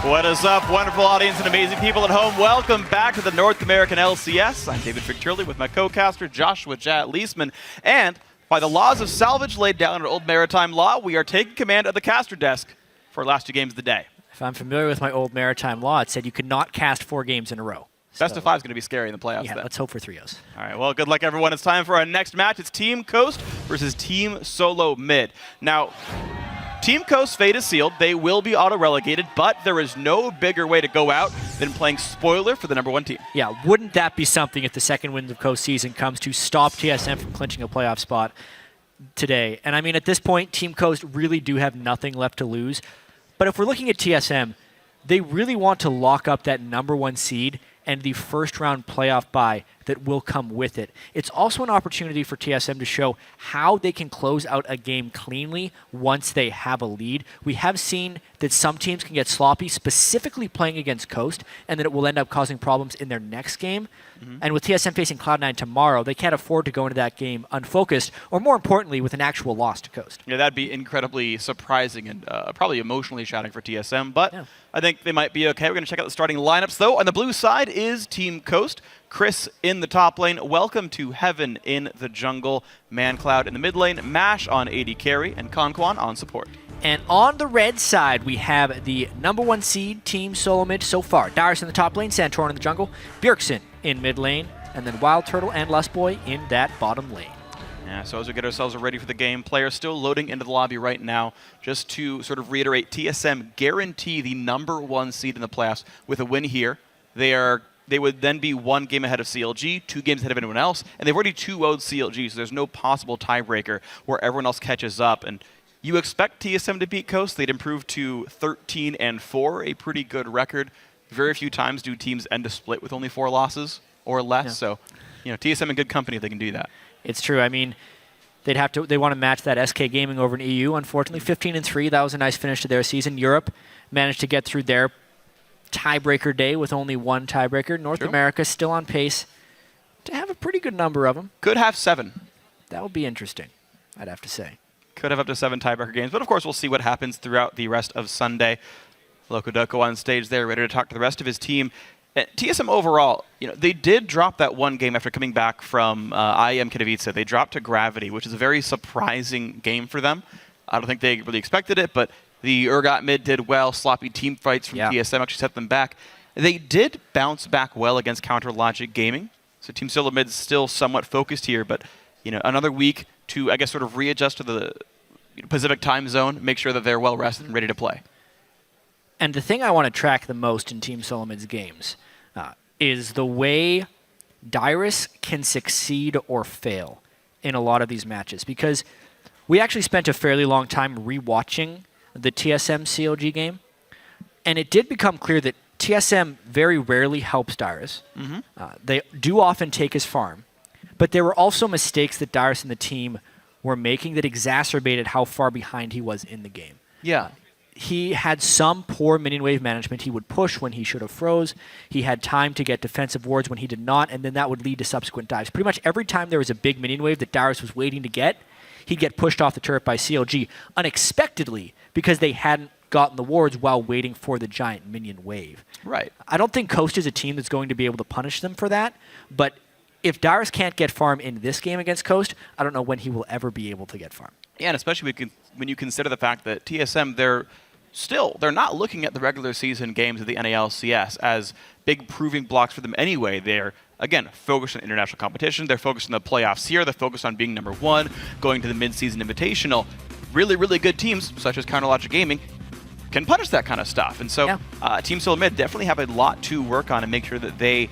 What is up, wonderful audience and amazing people at home? Welcome back to the North American LCS. I'm David Victorli with my co-caster Joshua Jat Leisman. And by the laws of salvage laid down in old maritime law, we are taking command of the caster desk for our last 2 games of the day. If I'm familiar with my old maritime law, it said you could not cast 4 games in a row. Best of 5 is going to be scary in the playoffs. Yeah, then. let's hope for 3-0s. All right, well, good luck, everyone. It's time for our next match. It's Team Coast versus Team Solo Mid. Now, Team Coast's fate is sealed. They will be auto-relegated, but there is no bigger way to go out than playing spoiler for the #1 team. Yeah, wouldn't that be something if the second Winds of Coast season comes to stop TSM from clinching a playoff spot today? And I mean, at this point, Team Coast really do have nothing left to lose. But if we're looking at TSM, they really want to lock up that #1 seed and the first-round playoff bye that will come with it. It's also an opportunity for TSM to show how they can close out a game cleanly once they have a lead. We have seen that some teams can get sloppy, specifically playing against Coast, and that it will end up causing problems in their next game. And with TSM facing Cloud9 tomorrow, they can't afford to go into that game unfocused, or more importantly, with an actual loss to Coast. Yeah, that'd be incredibly surprising and probably emotionally shattered for TSM, but yeah. I think they might be okay. We're going to check out the starting lineups, though. On the blue side is Team Coast. Chris in the top lane. Welcome to Heaven in the jungle. ManCloud in the mid lane. Mash on AD carry, and Conquan on support. And on the red side, we have the #1 seed Team Solo Mid so far. Darius in the top lane, Santorin in the jungle, Bjergsen in mid lane, and then Wild Turtle and Lustboy in that bottom lane. Yeah, so as we get ourselves ready for the game, players still loading into the lobby right now. Just to sort of reiterate, TSM guarantee the #1 seed in the playoffs with a win here. They would then be 1 game ahead of CLG, 2 games ahead of anyone else, and they've already 2-0'd CLG, so there's no possible tiebreaker where everyone else catches up. And you expect TSM to beat Coast. They'd improve to 13-4, a pretty good record. Very few times do teams end a split with only 4 losses or less. Yeah. So, TSM in good company if they can do that. It's true. I mean, they want to match that SK Gaming over in EU. Unfortunately, 15-3. That was a nice finish to their season. Europe managed to get through their tiebreaker day with only 1 tiebreaker. North America still on pace to have a pretty good number of them. Could have 7. That would be interesting, I'd have to say. Could have up to 7 tiebreaker games, but of course we'll see what happens throughout the rest of Sunday. Lokodoko on stage there, ready to talk to the rest of his team. TSM overall, they did drop that 1 game after coming back from IEM Katowice. They dropped to Gravity, which is a very surprising game for them. I don't think they really expected it, but the Urgot mid did well. Sloppy team fights from TSM actually set them back. They did bounce back well against Counter Logic Gaming. So Team Solo Mid is still somewhat focused here, but another week to, I guess, sort of readjust to the Pacific time zone, make sure that they're well rested and ready to play. And the thing I want to track the most in Team Solo Mid's games is the way Dyrus can succeed or fail in a lot of these matches. Because we actually spent a fairly long time rewatching the TSM CLG game, and it did become clear that TSM very rarely helps Dyrus. They do often take his farm, but there were also mistakes that Dyrus and the team were making that exacerbated how far behind he was in the game. Yeah. He had some poor minion wave management. He would push when he should have froze. He had time to get defensive wards when he did not, and then that would lead to subsequent dives. Pretty much every time there was a big minion wave that Dyrus was waiting to get, he'd get pushed off the turret by CLG unexpectedly because they hadn't gotten the wards while waiting for the giant minion wave. Right. I don't think Coast is a team that's going to be able to punish them for that, but if Dyrus can't get farm in this game against Coast, I don't know when he will ever be able to get farm. Yeah, and especially when you consider the fact that TSM, they're not looking at the regular season games of the NALCS as big proving blocks for them anyway. They're, again, focused on international competition. They're focused on the playoffs here. They're focused on being #1, going to the mid-season invitational. Really, really good teams, such as Counter Logic Gaming, can punish that kind of stuff. And so Team Solo Mid definitely have a lot to work on and make sure that they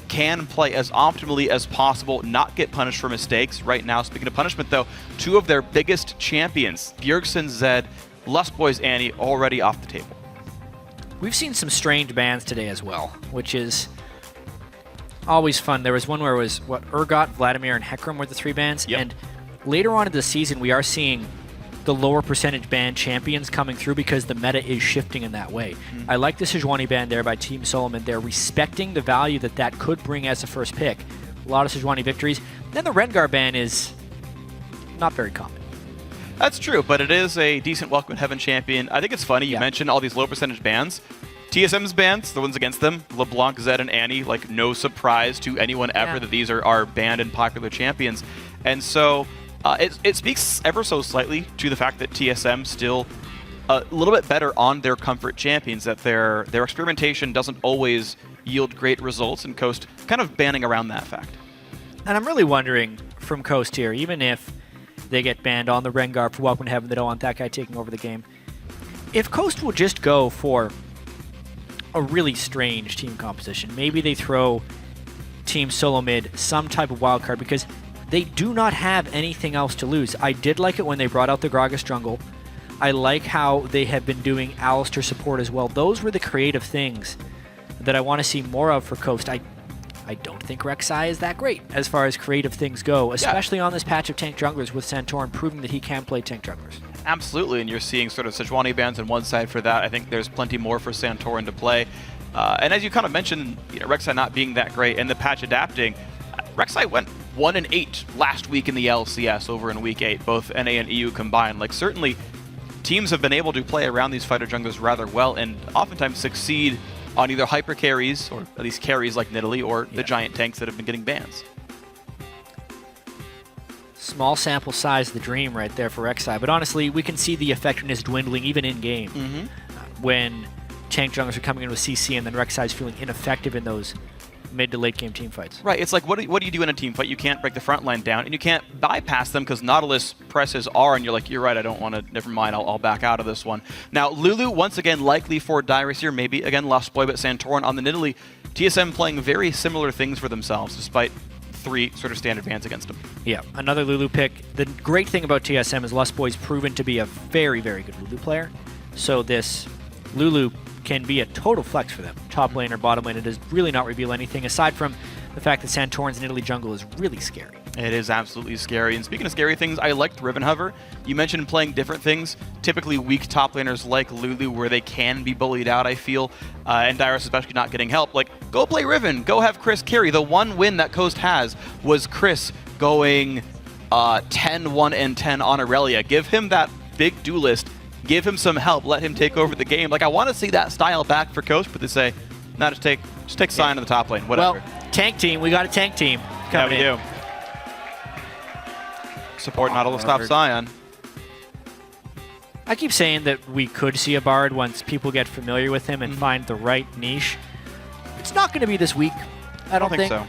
can play as optimally as possible, not get punished for mistakes. Right now, speaking of punishment, though, 2 of their biggest champions, Bjergsen Zed, Lustboy's Annie, already off the table. We've seen some strange bans today as well, which is always fun. There was one where it was, Urgot, Vladimir, and Hecarim were the 3 bans, and later on in the season, we are seeing the lower percentage ban champions coming through because the meta is shifting in that way. I like the Sejuani ban there by Team Solo Mid. They're respecting the value that could bring as a first pick. A lot of Sejuani victories. Then the Rengar ban is not very common. That's true, but it is a decent Welcome in Heaven champion. I think it's funny you Yeah. mentioned all these low percentage bans. TSM's bans, the ones against them, LeBlanc, Zed, and Annie, like no surprise to anyone ever Yeah. that these are banned and popular champions. And so it speaks ever so slightly to the fact that TSM still a little bit better on their comfort champions, that their experimentation doesn't always yield great results, and Coast kind of banning around that fact. And I'm really wondering from Coast here, even if they get banned on the Rengar for Welcome to Heaven, they don't want that guy taking over the game. If Coast will just go for a really strange team composition, maybe they throw team solo mid, some type of wild card, because they do not have anything else to lose. I did like it when they brought out the Gragas jungle. I like how they have been doing Alistair support as well. Those were the creative things that I want to see more of for Coast. I don't think Rek'Sai is that great as far as creative things go, especially on this patch of tank junglers with Santorin proving that he can play tank junglers. Absolutely, and you're seeing sort of Sejuani bans on one side for that. I think there's plenty more for Santorin to play. And as you kind of mentioned, Rek'Sai not being that great and the patch adapting, Rek'Sai went 1-8 last week in the LCS over in Week 8, both NA and EU combined. Like, certainly, teams have been able to play around these fighter junglers rather well and oftentimes succeed on either hyper carries, or at least carries like Nidalee, or the giant tanks that have been getting bans. Small sample size, the dream right there for Rek'Sai, but honestly, we can see the effectiveness dwindling even in-game when tank junglers are coming in with CC and then Rek'Sai's feeling ineffective in those mid to late game team fights. Right, it's like, what do you do in a team fight? You can't break the front line down, and you can't bypass them because Nautilus presses R, and you're like, you're right, I don't want to, never mind, I'll back out of this one. Now, Lulu, once again, likely for Dyrus here, maybe, again, Lost Boy, but Santorin on the Nidalee. TSM playing very similar things for themselves, despite 3 sort of standard bans against them. Yeah, another Lulu pick. The great thing about TSM is Lost Boy's proven to be a very, very good Lulu player, so this Lulu can be a total flex for them. Top lane or bottom lane, it does really not reveal anything aside from the fact that Santorin's Nidalee jungle is really scary. It is absolutely scary. And speaking of scary things, I liked Ribbon Hover. You mentioned playing different things. Typically weak top laners like Lulu, where they can be bullied out, I feel, and Dyrus especially not getting help. Like, go play Riven. Go have Chris carry. The one win that Coast has was Chris going 10-1 and 10 on Aurelia. Give him that big duelist. Give him some help. Let him take over the game. Like, I want to see that style back for Coast, but they say, no, just take Sion in the top lane. Whatever. Well, tank team. We got a tank team Yeah, coming we in. do. Support Nautilus, stop Sion. I keep saying that we could see a Bard once people get familiar with him and find the right niche. It's not going to be this week. I don't think so.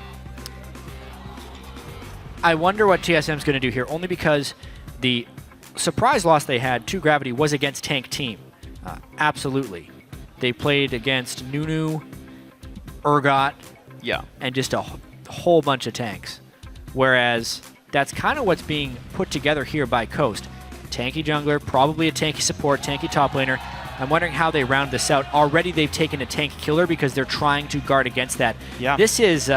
I wonder what TSM's going to do here, only because the surprise loss they had to Gravity was against tank team. Absolutely. They played against Nunu, Urgot, Yeah. and just a whole bunch of tanks. Whereas that's kind of what's being put together here by Coast. Tanky jungler, probably a tanky support, tanky top laner. I'm wondering how they round this out. Already they've taken a tank killer because they're trying to guard against that. Yeah. This is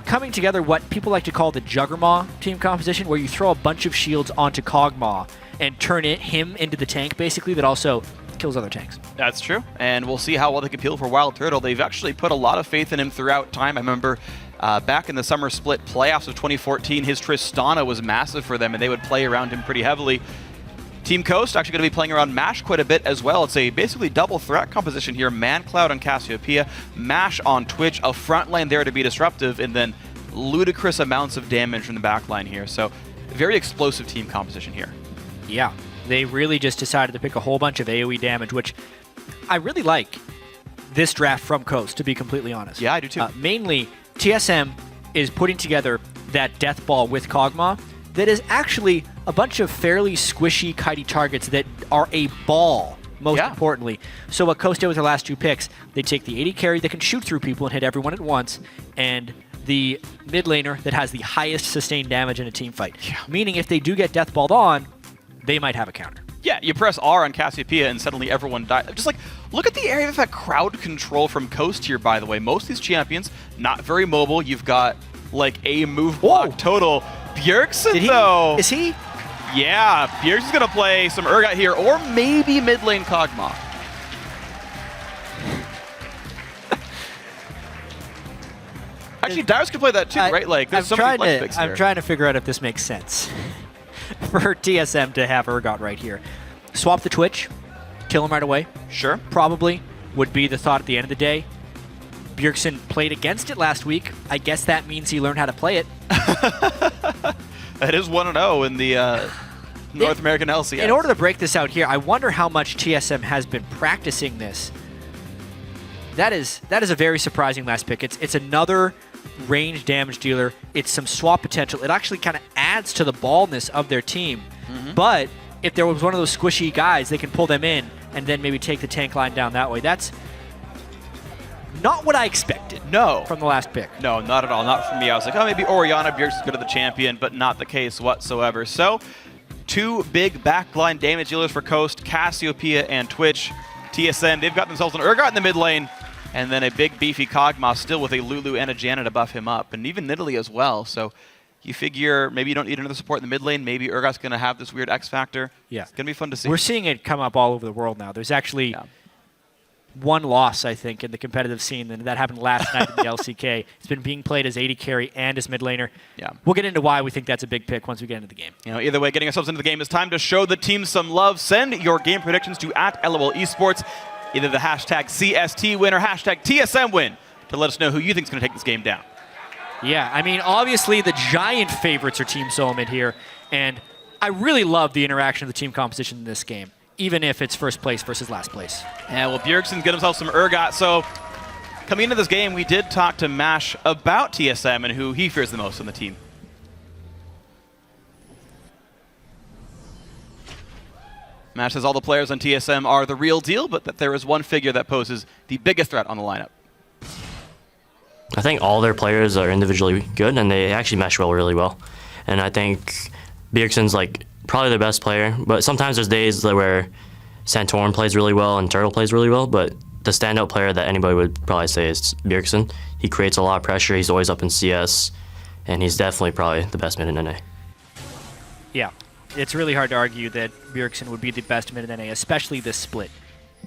coming together what people like to call the Juggermaw team composition, where you throw a bunch of shields onto Kog'Maw and turn him into the tank, basically, that also kills other tanks. That's true, and we'll see how well they can peel for Wild Turtle. They've actually put a lot of faith in him throughout time. I remember back in the summer split playoffs of 2014, his Tristana was massive for them, and they would play around him pretty heavily. Team Coast actually going to be playing around Mash quite a bit as well. It's a basically double threat composition here. ManCloud on Cassiopeia, Mash on Twitch, a front line there to be disruptive, and then ludicrous amounts of damage from the back line here. So very explosive team composition here. Yeah, they really just decided to pick a whole bunch of AoE damage, which I really like this draft from Coast, to be completely honest. Yeah, I do too. Mainly, TSM is putting together that death ball with Kog'Maw that is actually a bunch of fairly squishy, kitey targets that are a ball, most importantly. So what Coast did with their last 2 picks, they take the 80 carry that can shoot through people and hit everyone at once, and the mid laner that has the highest sustained damage in a team fight. Yeah. Meaning if they do get death balled on, they might have a counter. Yeah, you press R on Cassiopeia and suddenly everyone dies. Just like, look at the area of that crowd control from Coast here, by the way. Most of these champions, not very mobile. You've got, like, a move block total. Bjergsen, though. Is he? Yeah, Bjergsen's going to play some Urgot here, or maybe mid lane Kog'Maw. Actually, Dyrus could play that too, right? Like, there's so many flex picks here. I'm trying to figure out if this makes sense. for TSM to have Urgot right here. Swap the Twitch, kill him right away. Sure. Probably would be the thought at the end of the day. Bjergsen played against it last week. I guess that means he learned how to play it. That is 1-0 in the North American LCS. In order to break this out here, I wonder how much TSM has been practicing this. That is a very surprising last pick. It's another range damage dealer. It's some swap potential. It actually kind of adds to the ballness of their team. But if there was one of those squishy guys, they can pull them in and then maybe take the tank line down that way. That's not what I expected. No. From the last pick. No, not at all. Not from me. I was like, oh, maybe Orianna Bjergsen's good at the champion, but not the case whatsoever. So, two big backline damage dealers for Coast, Cassiopeia and Twitch. TSM, they've got themselves an Urgot in the mid lane, and then a big beefy Kog'Maw still with a Lulu and a Janna to buff him up, and even Nidalee as well. So you figure maybe you don't need another support in the mid lane. Maybe Urgot's going to have this weird X factor. Yeah. It's going to be fun to see. We're seeing it come up all over the world now. There's actually one loss, I think, in the competitive scene, and that happened last night in the LCK. It's been being played as AD carry and as mid laner. Yeah. We'll get into why we think that's a big pick once we get into the game. You know, either way, getting ourselves into the game is time to show the team some love. Send your game predictions to @LOL Esports, either the hashtag CST win or hashtag TSM win, to let us know who you think is going to take this game down. Yeah, I mean, obviously the giant favorites are Team Solomid here, and I really love the interaction of the team composition in this game, even if it's first place versus last place. Yeah, well, Bjergsen's got himself some Urgot, so coming into this game, we did talk to Mash about TSM and who he fears the most on the team. Mash says all the players on TSM are the real deal, but that there is one figure that poses the biggest threat on the lineup. I think all their players are individually good, and they actually mesh really well. And I think Bjergsen's like probably their best player, but sometimes there's days where Santorin plays really well and Turtle plays really well, but the standout player that anybody would probably say is Bjergsen. He creates a lot of pressure, he's always up in CS, and he's definitely probably the best mid in NA. Yeah, it's really hard to argue that Bjergsen would be the best mid in NA, especially this split.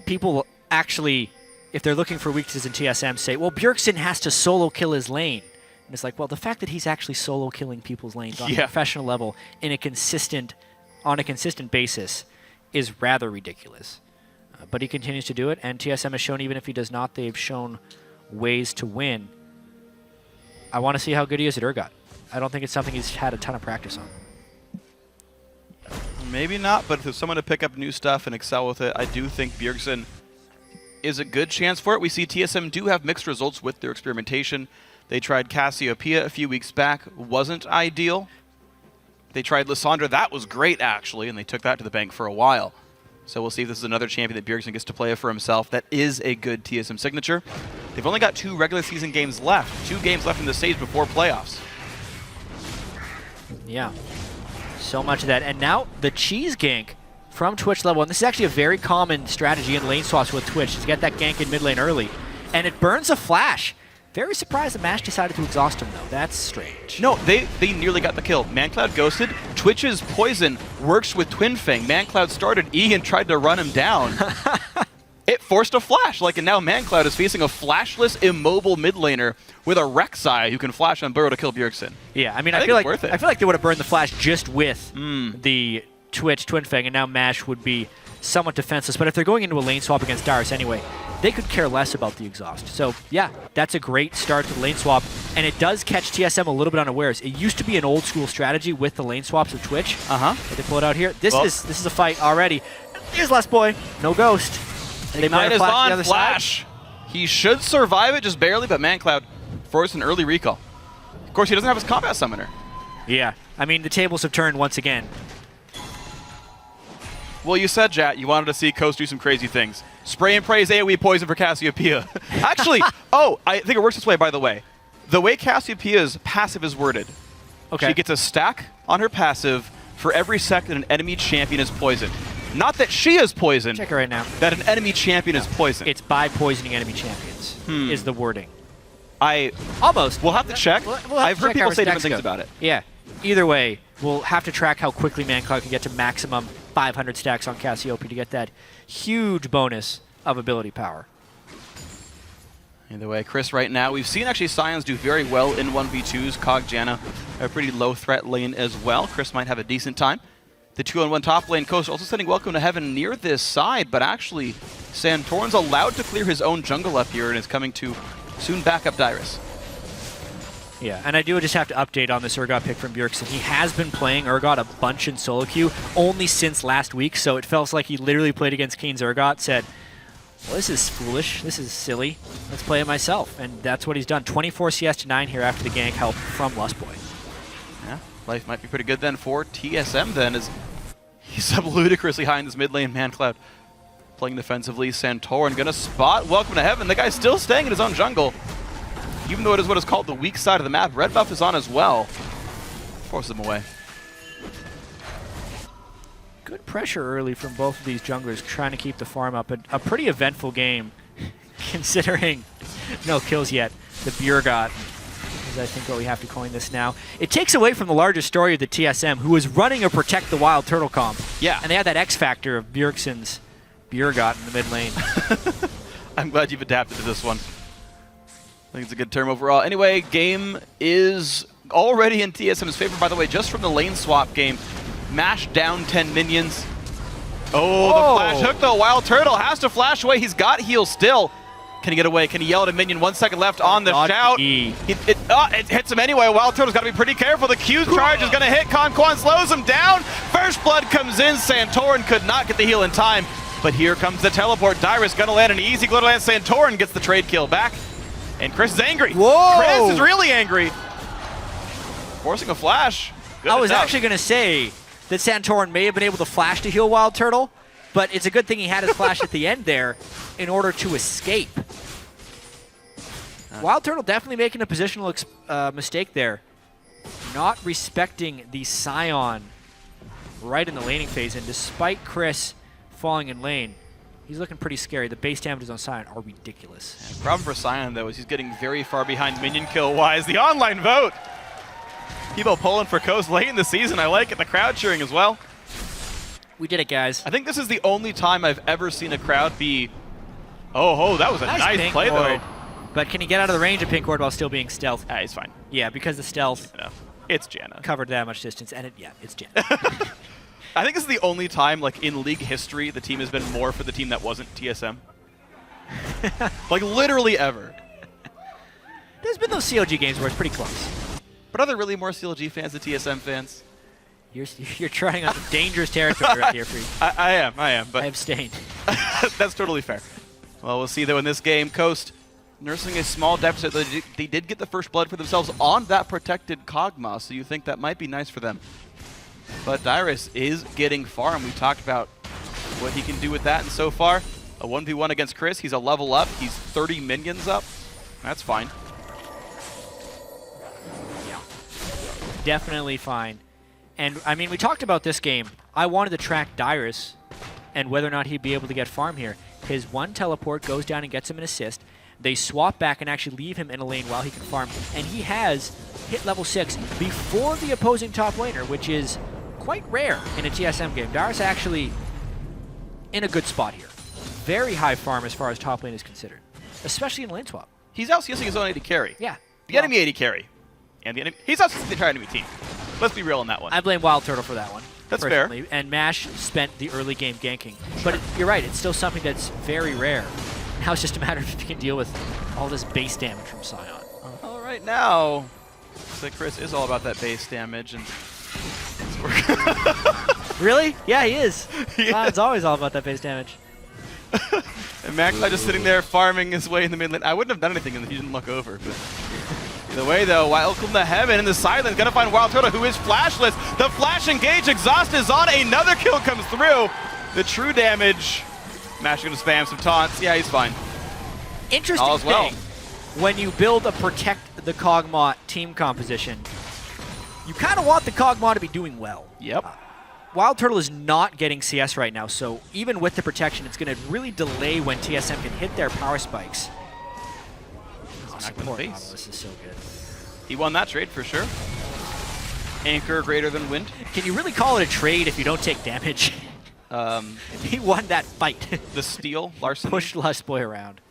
People actually, if they're looking for weaknesses in TSM, say, well, Bjergsen has to solo kill his lane. And it's like, well, the fact that he's actually solo killing people's lanes on a professional level on a consistent basis is rather ridiculous. But he continues to do it, and TSM has shown, even if he does not, they've shown ways to win. I want to see how good he is at Urgot. I don't think it's something he's had a ton of practice on. Maybe not, but if there's someone to pick up new stuff and excel with it, I do think Bjergsen is a good chance for it. We see TSM do have mixed results with their experimentation. They tried Cassiopeia a few weeks back. Wasn't ideal. They tried Lissandra. That was great, actually, and they took that to the bank for a while. So we'll see if this is another champion that Bjergsen gets to play for himself. That is a good TSM signature. They've only got 2 regular season games left. 2 games left in the stage before playoffs. Yeah. So much of that. And now the cheese gank from Twitch level. And this is actually a very common strategy in lane swaps with Twitch, is to get that gank in mid lane early. And it burns a flash. Very surprised that Mash decided to exhaust him, though. That's strange. No, they nearly got the kill. ManCloud ghosted. Twitch's poison works with Twin Fang. ManCloud started E and tried to run him down. It forced a flash. And now ManCloud is facing a flashless, immobile mid laner with a Rek'Sai who can flash on Burrow to kill Bjergsen. Yeah, I mean, I feel think it's worth it. I feel like they would have burned the flash just with the Twitch Twin Fang, and now Mash would be somewhat defenseless. But if they're going into a lane swap against Darius anyway, they could care less about the exhaust. So yeah, that's a great start to the lane swap, and it does catch TSM a little bit unawares. It used to be an old school strategy with the lane swaps of Twitch. But they pull it out here. This is a fight already. Here's Last Boy, no ghost. They might have on the other flash. He should survive it just barely, but ManCloud forced an early recall. Of course, he doesn't have his combat summoner. Yeah, I mean, the tables have turned once again. Well, you said, Jat, you wanted to see Coast do some crazy things. Spray and praise AoE poison for Cassiopeia. Actually, I think it works this way, by the way. The way Cassiopeia's passive is worded, she gets a stack on her passive for every second an enemy champion is poisoned. Not that she is poisoned. Check it right now. That an enemy champion is poisoned. It's by poisoning enemy champions, is the wording. Almost. We'll have to check. I've heard people say different things about it. Yeah. Either way, we'll have to track how quickly ManCloud can get to maximum 500 stacks on Cassiopeia to get that huge bonus of ability power. Either way, Chris, right now, we've seen actually Scions do very well in 1v2s. Kog, Janna, a pretty low threat lane as well. Chris might have a decent time. the 2-on-1 top lane. Coast also sending Welcome to Heaven near this side, but actually Santorin's allowed to clear his own jungle up here and is coming to soon back up Dyrus. Yeah, and I do just have to update on this Urgot pick from Bjergsen. He has been playing Urgot a bunch in solo queue only since last week, so it feels like he literally played against Kane's Urgot, said, well, this is foolish, this is silly, let's play it myself. And that's what he's done. 24 CS to 9 here after the gank help from Lustboy. Yeah, life might be pretty good then for TSM then, as he's up ludicrously high in this mid lane. ManCloud playing defensively. Santorin gonna spot Welcome to Heaven. The guy's still staying in his own jungle. Even though it is what is called the weak side of the map, red buff is on as well. Forces him away. Good pressure early from both of these junglers trying to keep the farm up. A pretty eventful game considering no kills yet. The Bjergot is I think what we have to coin this now. It takes away from the larger story of the TSM, who was running a Protect the Wild Turtle comp. Yeah. And they had that X factor of Bjergsen's Bjergot in the mid lane. I'm glad you've adapted to this one. I think it's a good term overall. Anyway, game is already in TSM's favor, by the way, just from the lane swap game. Mash down 10 minions. Oh, the flash hook though. Wild Turtle has to flash away. He's got heal still. Can he get away? Can he yell at a minion? 1 second left on the shout. It hits him anyway. Wild Turtle's got to be pretty careful. The Q charge is going to hit. Conquan slows him down. First blood comes in. Santorin could not get the heal in time. But here comes the teleport. Dyrus going to land an easy glitter land. Santorin gets the trade kill back. And Chris is angry. Whoa! Chris is really angry. Forcing a flash. Good I was enough. actually going to say that Santorin may have been able to flash to heal Wild Turtle, but it's a good thing he had his flash at the end there in order to escape. Wild Turtle definitely making a positional mistake there. Not respecting the Scion right in the laning phase, and despite Chris falling in lane, he's looking pretty scary. The base damages on Scion are ridiculous. Yeah, the problem for Scion, though, is he's getting very far behind minion kill-wise. The online vote! People pulling for Coast late in the season. I like it. The crowd cheering as well. We did it, guys. I think this is the only time I've ever seen a crowd be, oh, that was a nice pink play, ward. though. But can he get out of the range of pink ward while still being stealth? Ah, he's fine. Yeah, because the stealth It's Janna. covered that much distance, and it's Jan. I think this is the only time, like, in league history, the team has been more for the team that wasn't TSM. Like, literally ever. There's been those CLG games where it's pretty close. But are there really more CLG fans than TSM fans? You're trying on dangerous territory right here, Free. I am, but I abstained. that's totally fair. Well, we'll see, though, in this game. Coast nursing a small deficit. They did get the first blood for themselves on that protected Kog'Maw, so you think that might be nice for them. But Dyrus is getting farm. We talked about what he can do with that, and so far, a 1v1 against Chris. He's a level up. He's 30 minions up. That's fine. Definitely fine. And, I mean, we talked about this game. I wanted to track Dyrus and whether or not he'd be able to get farm here. His one teleport goes down and gets him an assist. They swap back and actually leave him in a lane while he can farm. And he has hit level 6 before the opposing top laner, which is quite rare in a TSM game. Dyrus actually in a good spot here. Very high farm as far as top lane is considered, especially in lane swap. He's out-CSing his own AD carry. Yeah. The enemy AD carry. And the enemy, he's out-CSing the entire enemy team. Let's be real on that one. I blame Wild Turtle for that one. That's fair. And Mash spent the early game ganking. But you're right, it's still something that's very rare. Now it's just a matter of if you can deal with all this base damage from Scion. All right, now, looks like Chris is all about that base damage. And Really? Yeah, he is. Yeah. Sion's always all about that base damage. And ManCloud just sitting there farming his way in the mid lane. I wouldn't have done anything if he didn't look over. But either way, though, Welcome to Heaven in the silence. Gonna find Wild Turtle, who is flashless. The flash engage, exhaust is on. Another kill comes through. The true damage. Mash gonna spam some taunts. Yeah, he's fine. Interesting All as well. thing, when you build a Protect the Kog'Maw team composition, you kind of want the Kog'Maw to be doing well. Yep. Wild Turtle is not getting CS right now, so even with the protection, it's going to really delay when TSM can hit their power spikes. Smack him in the face. This is so good. He won that trade for sure. Anchor greater than wind. Can you really call it a trade if you don't take damage? He won that fight. The steal, Larson. Pushed Lustboy around.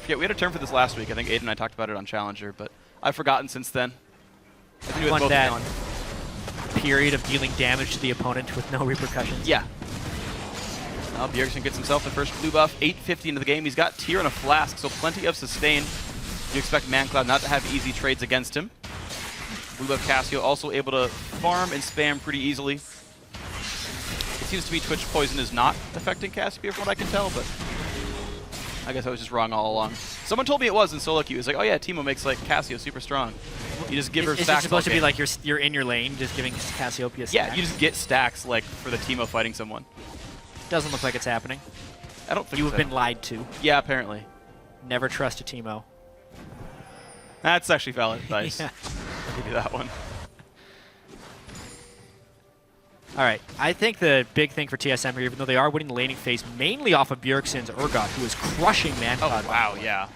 Yeah, we had a term for this last week. I think Aiden and I talked about it on Challenger, but I've forgotten since then. I think it was Want both that Alan. period of dealing damage to the opponent with no repercussions. Yeah. Now Bjergsen gets himself the first blue buff, 850 into the game. He's got Tier and a Flask, so plenty of sustain. You expect ManCloud not to have easy trades against him. Blue buff Cassio also able to farm and spam pretty easily. It seems to be Twitch Poison is not affecting Cassio from what I can tell, but I guess I was just wrong all along. Someone told me it was in solo queue. It's like, oh yeah, Teemo makes like Cassio super strong. You just give her Is it stacks. supposed to be like you're in your lane, just giving Cassiopeia stacks? Yeah, you just get stacks like for the Teemo fighting someone. Doesn't look like it's happening. I don't think You so. have been lied to. Yeah, apparently. Never trust a Teemo. That's actually valid advice. Yeah. I'll give you that one. All right, I think the big thing for TSM here, even though they are winning the laning phase, mainly off of Bjergsen's Urgot, who is crushing ManCloud. Oh, wow, yeah.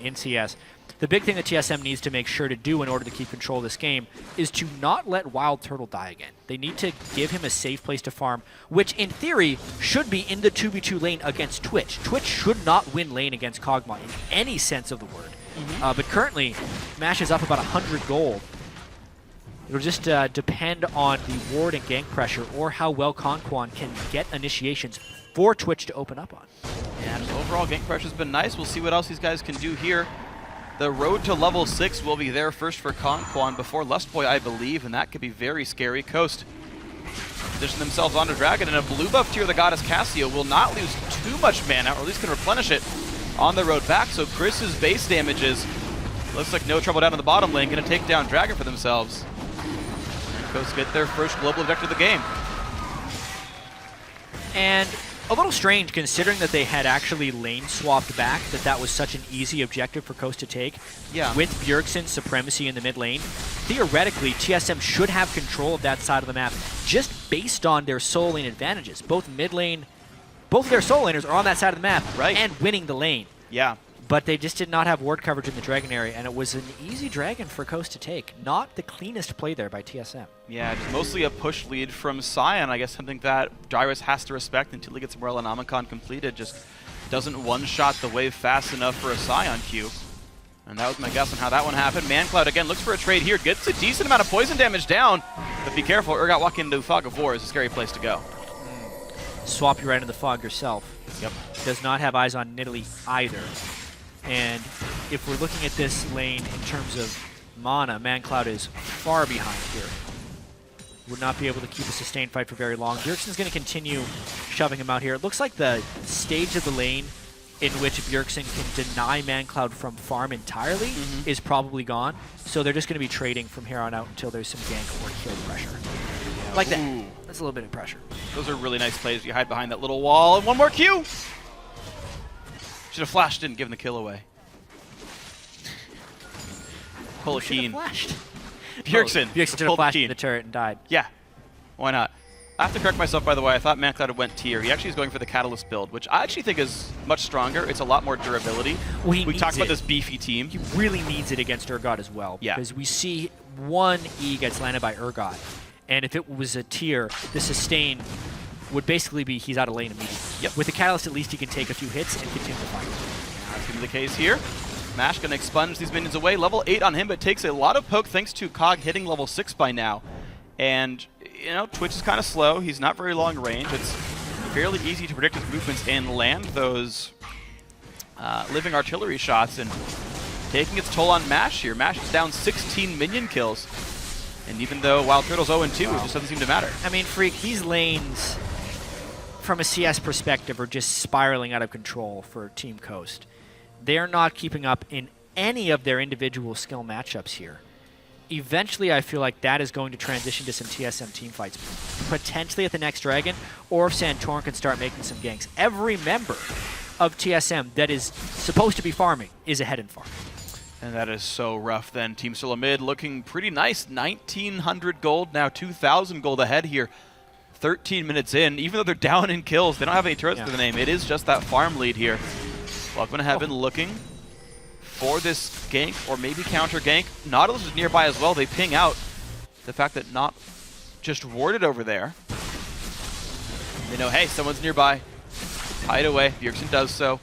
In CS. The big thing that TSM needs to make sure to do in order to keep control of this game is to not let Wild Turtle die again. They need to give him a safe place to farm, which in theory should be in the 2v2 lane against Twitch. Twitch should not win lane against Kog'Maw in any sense of the word. But currently, Mash is up about 100 gold. It'll just depend on the ward and gank pressure or how well Conquan can get initiations for Twitch to open up on. And overall, gank pressure's been nice. We'll see what else these guys can do here. The road to level 6 will be there first for Conquan before Lustboy, I believe, and that could be very scary. Coast position themselves onto Dragon, and a blue buff tier, the Goddess Cassio, will not lose too much mana, or at least can replenish it on the road back. So Chris's base damages looks like no trouble down in the bottom lane, going to take down Dragon for themselves. Coast get their first global objective of the game. And a little strange considering that they had actually lane swapped back, that was such an easy objective for Coast to take. Yeah. With Bjergsen's supremacy in the mid lane, theoretically TSM should have control of that side of the map just based on their solo lane advantages. Both mid lane, both of their solo laners are on that side of the map and winning the lane. Yeah. But they just did not have ward coverage in the Dragon area, and it was an easy Dragon for Coast to take. Not the cleanest play there by TSM. Yeah, just mostly a push lead from Sion. I guess something that Dyrus has to respect until he gets Morellonomicon completed. Just doesn't one-shot the wave fast enough for a Sion queue. And that was my guess on how that one happened. ManCloud again looks for a trade here. Gets a decent amount of poison damage down. But be careful, Urgot walking into Fog of War is a scary place to go. Swap you right into the fog yourself. Yep. Does not have eyes on Nidalee either. And if we're looking at this lane in terms of mana, ManCloud is far behind here. Would not be able to keep a sustained fight for very long. Bjergsen's going to continue shoving him out here. It looks like the stage of the lane in which Bjergsen can deny ManCloud from farm entirely is probably gone. So they're just going to be trading from here on out until there's some gank or kill pressure. Like that. Ooh. That's a little bit of pressure. Those are really nice plays. You hide behind that little wall. And one more Q! Should have flashed, didn't give him the kill away. Pull a Keen. Flashed. Bjergsen. Bjergsen should have pulled flashed Keen. the turret and died. Yeah. Why not? I have to correct myself, by the way. I thought ManCloud went tier. He actually is going for the Catalyst build, which I actually think is much stronger. It's a lot more durability. Well, we talked about this beefy team. He really needs it against Urgot as well. Yeah. Because we see one E gets landed by Urgot. And if it was a tier, the sustain would basically be he's out of lane immediately. Yep. With the Catalyst, at least he can take a few hits and continue to fight. That's going to be the case here. Mash going to expunge these minions away. Level 8 on him, but takes a lot of poke thanks to Cog hitting level 6 by now. And, you know, Twitch is kind of slow. He's not very long range. It's fairly easy to predict his movements and land those living artillery shots, and taking its toll on Mash here. Mash is down 16 minion kills. And even though Wild Turtle's 0-2, it just doesn't seem to matter. I mean, Freak, these lanes, from a CS perspective, are just spiraling out of control for Team Coast. They're not keeping up in any of their individual skill matchups here. Eventually, I feel like that is going to transition to some TSM team fights, potentially at the next Dragon, or if Santorin can start making some ganks. Every member of TSM that is supposed to be farming is ahead in farm. And that is so rough then. Team Solo Mid looking pretty nice. 1,900 gold, now 2,000 gold ahead here. 13 minutes in. Even though they're down in kills, they don't have any turrets to the name. It is just that farm lead here. Welcome to Heaven looking for this gank or maybe counter gank. Nautilus is nearby as well. They ping out the fact that not just warded over there. They know, hey, someone's nearby. Hide away. Bjergsen does so.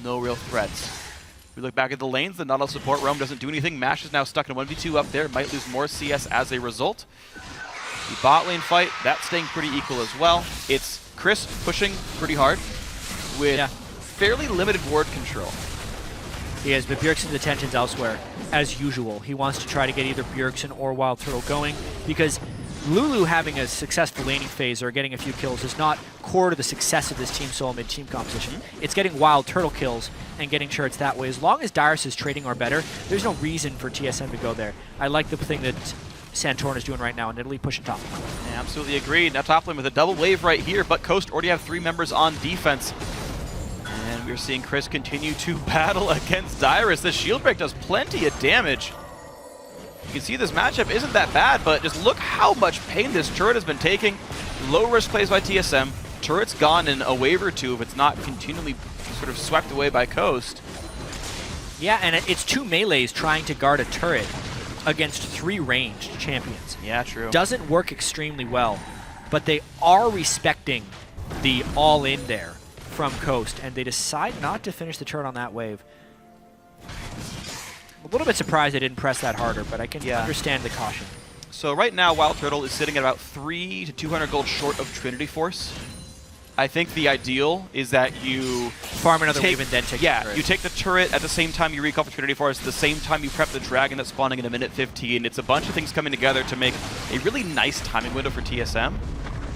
No real threats. We look back at the lanes. The Nautilus support roam doesn't do anything. Mash is now stuck in 1v2 up there. Might lose more CS as a result. The bot lane fight, that's staying pretty equal as well. It's Chris pushing pretty hard with fairly limited ward control. He has, but Bjergsen's attention's elsewhere, as usual. He wants to try to get either Bjergsen or Wild Turtle going, because Lulu having a successful laning phase or getting a few kills is not core to the success of this Team Solo mid-team competition. It's getting Wild Turtle kills and getting turrets that way. As long as Dyrus is trading or better, there's no reason for TSM to go there. I like the thing that Santorin is doing right now, and Italy pushing top. Yeah, absolutely agreed. Now top lane with a double wave right here, but Coast already have 3 members on defense. And we're seeing Chris continue to battle against Dyrus. The shield break does plenty of damage. You can see this matchup isn't that bad, but just look how much pain this turret has been taking. Low risk plays by TSM. Turret's gone in a wave or two if it's not continually sort of swept away by Coast. Yeah, and it's 2 melees trying to guard a turret against 3 ranged champions. Yeah, true. Doesn't work extremely well, but they are respecting the all-in there from Coast, and they decide not to finish the turret on that wave. A little bit surprised they didn't press that harder, but I can understand the caution. So right now, Wild Turtle is sitting at about 300 to 200 gold short of Trinity Force. I think the ideal is that you farm another wave and then take the turret. You take the turret at the same time you recall for Trinity Force, at the same time you prep the dragon that's spawning in a minute 15. It's a bunch of things coming together to make a really nice timing window for TSM.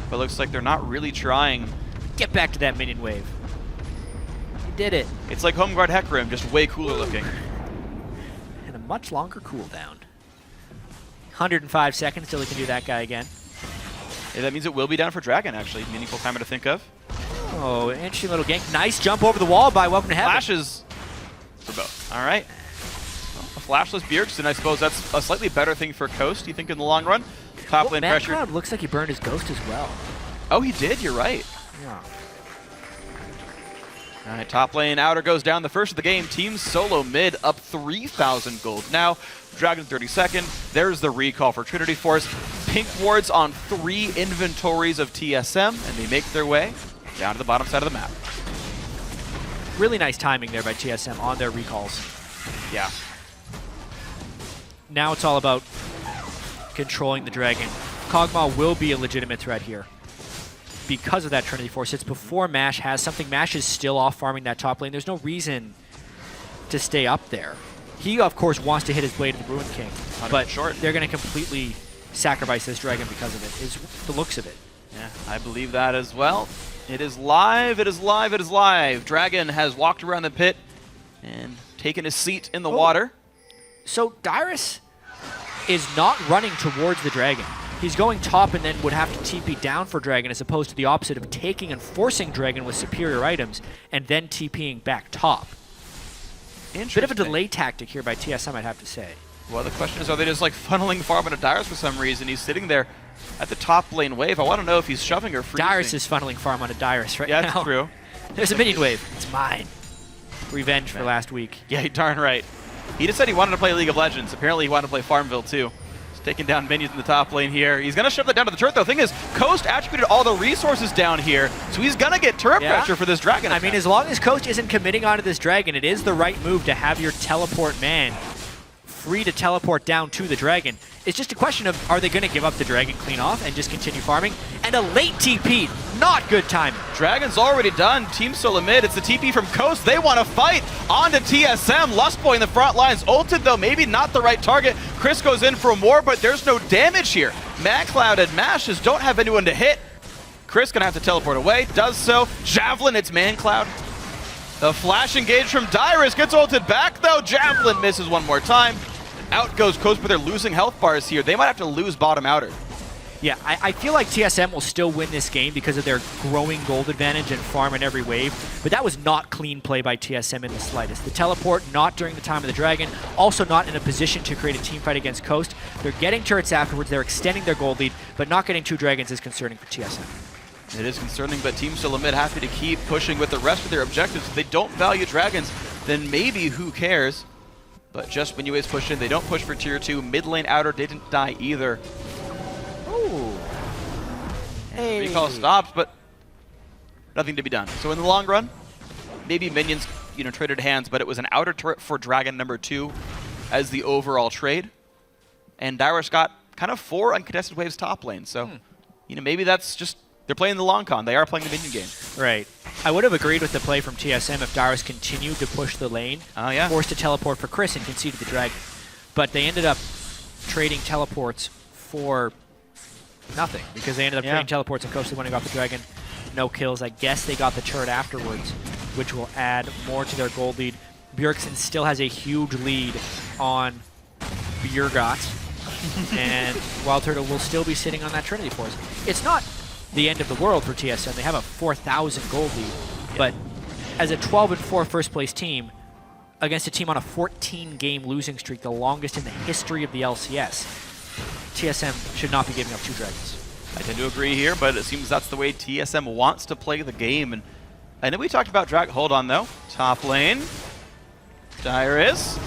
But it looks like they're not really trying. Get back to that minion wave. You did it. It's like Home Guard Hecarim, just way cooler looking. And a much longer cooldown. 105 seconds till we can do that guy again. Yeah, that means it will be down for Dragon, actually. Meaningful timer to think of. Oh, interesting little gank. Nice jump over the wall by Welcome to Heaven. Flashes for both. All right. Well, a flashless Bjergsen, I suppose that's a slightly better thing for Coast, you think, in the long run? Top lane pressure. Cloud looks like he burned his ghost as well. Oh, he did. You're right. Yeah. All right, top lane outer goes down. The first of the game. Team Solo mid up 3,000 gold. Now, Dragon 32nd. There's the recall for Trinity Force. Pink wards on 3 inventories of TSM, and they make their way down to the bottom side of the map. Really nice timing there by TSM on their recalls. Yeah. Now it's all about controlling the dragon. Kog'Maw will be a legitimate threat here because of that Trinity Force. It's before MASH has something. MASH is still off farming that top lane. There's no reason to stay up there. He, of course, wants to hit his blade at the Ruin King, but they're going to completely sacrifice this dragon because of it, is the looks of it. Yeah, I believe that as well. It is live, it is live, it is live. Dragon has walked around the pit and taken his seat in the water. So Dyrus is not running towards the dragon. He's going top and then would have to TP down for dragon, as opposed to the opposite of taking and forcing dragon with superior items and then TPing back top. Bit of a delay tactic here by TSM, I'd have to say. Well, the question is, are they just like funneling farm into Dyrus for some reason? He's sitting there at the top lane wave. I want to know if he's shoving or freezing. Dyrus is funneling farm onto Dyrus right now. Yeah, that's true. There's a minion wave. It's mine. Revenge for last week. Yeah, darn right. He just said he wanted to play League of Legends. Apparently he wanted to play Farmville too. He's taking down minions in the top lane here. He's going to shove that down to the turret though. Thing is, Coast attributed all the resources down here, so he's going to get turret pressure for this dragon. I mean, as long as Coast isn't committing onto this dragon, it is the right move to have your teleport man free to teleport down to the dragon. It's just a question of, are they going to give up the dragon clean off and just continue farming? And a late TP, not good timing. Dragon's already done. Team Solo mid, it's the TP from Coast. They want to fight onto TSM. Lustboy in the front lines. Ulted though, maybe not the right target. Chris goes in for more, but there's no damage here. MagCloud and Mash just don't have anyone to hit. Chris gonna have to teleport away, does so. Javelin, it's ManCloud. The flash engage from Dyrus gets ulted back though. Javelin misses one more time. Out goes Coast, but they're losing health bars here. They might have to lose bottom outer. Yeah, I feel like TSM will still win this game because of their growing gold advantage and farm in every wave, but that was not clean play by TSM in the slightest. The teleport, not during the time of the dragon, also not in a position to create a team fight against Coast. They're getting turrets afterwards, they're extending their gold lead, but not getting 2 dragons is concerning for TSM. It is concerning, but Team Solo mid happy to keep pushing with the rest of their objectives. If they don't value dragons, then maybe who cares? But just when you always push in, they don't push for tier 2. Mid lane outer didn't die either. Ooh. Hey. Recall stops, but nothing to be done. So in the long run, maybe minions, traded hands, but it was an outer turret for Dragon number 2 as the overall trade. And Dyrus got kind of 4 uncontested waves top lane. So, you know, maybe that's just, they're playing the long con. They are playing the minion game. Right. I would have agreed with the play from TSM if Dyrus continued to push the lane, forced to teleport for Chris and conceded the dragon. But they ended up trading teleports for nothing because they ended up trading teleports and Coastal winning off the dragon. No kills. I guess they got the turret afterwards, which will add more to their gold lead. Bjergsen still has a huge lead on Bjergot, and Wild Turtle will still be sitting on that Trinity Force. It's not the end of the world for TSM. They have a 4,000 gold lead, but as a 12-4 first place team against a team on a 14-game losing streak, the longest in the history of the LCS, TSM should not be giving up 2 dragons. I tend to agree here, but it seems that's the way TSM wants to play the game. And I know we talked about drag. Hold on, though. Top lane. Dyrus.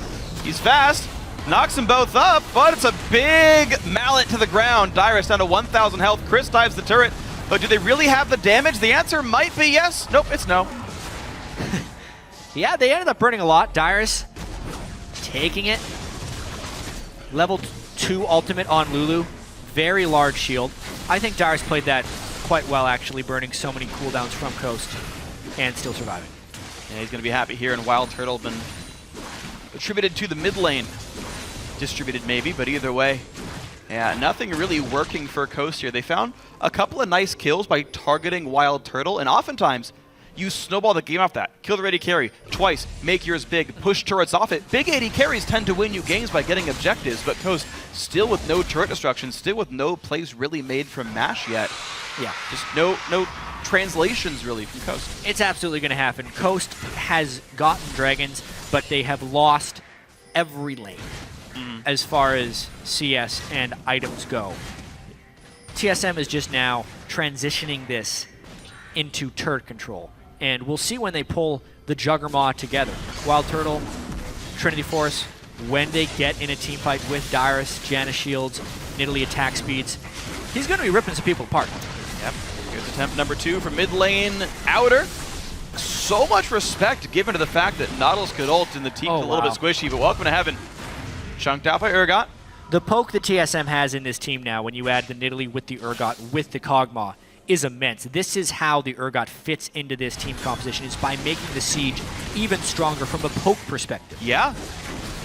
He's fast. Knocks them both up, but it's a big mallet to the ground. Dyrus down to 1,000 health. Chris dives the turret. But do they really have the damage? The answer might be yes. Nope, it's no. Yeah, they ended up burning a lot. Dyrus taking it. Level 2 ultimate on Lulu. Very large shield. I think Dyrus played that quite well, actually, burning so many cooldowns from Coast and still surviving. Yeah, he's going to be happy here, and Wild Turtle been attributed to the mid lane. Distributed maybe, but either way, yeah, nothing really working for Coast here. They found a couple of nice kills by targeting Wild Turtle, and oftentimes you snowball the game off that. Kill the ready carry twice, make yours big, push turrets off it. Big AD carries tend to win you games by getting objectives, but Coast still with no turret destruction, still with no plays really made from MASH yet. Yeah. Just no translations really from Coast. It's absolutely going to happen. Coast has gotten dragons, but they have lost every lane as far as CS and items go. TSM is just now transitioning this into turret control. And we'll see when they pull the Juggernaut together. Wild Turtle, Trinity Force, when they get in a team fight with Dyrus, Janna shields, Nidalee attack speeds, he's going to be ripping some people apart. Yep. Here's attempt number 2 from mid lane outer. So much respect given to the fact that Nautilus could ult and the team's a little bit squishy, but welcome to heaven. Chunked out by Urgot. The poke that TSM has in this team now, when you add the Nidalee with the Urgot, with the Kog'Maw, is immense. This is how the Urgot fits into this team composition, is by making the siege even stronger from a poke perspective. Yeah.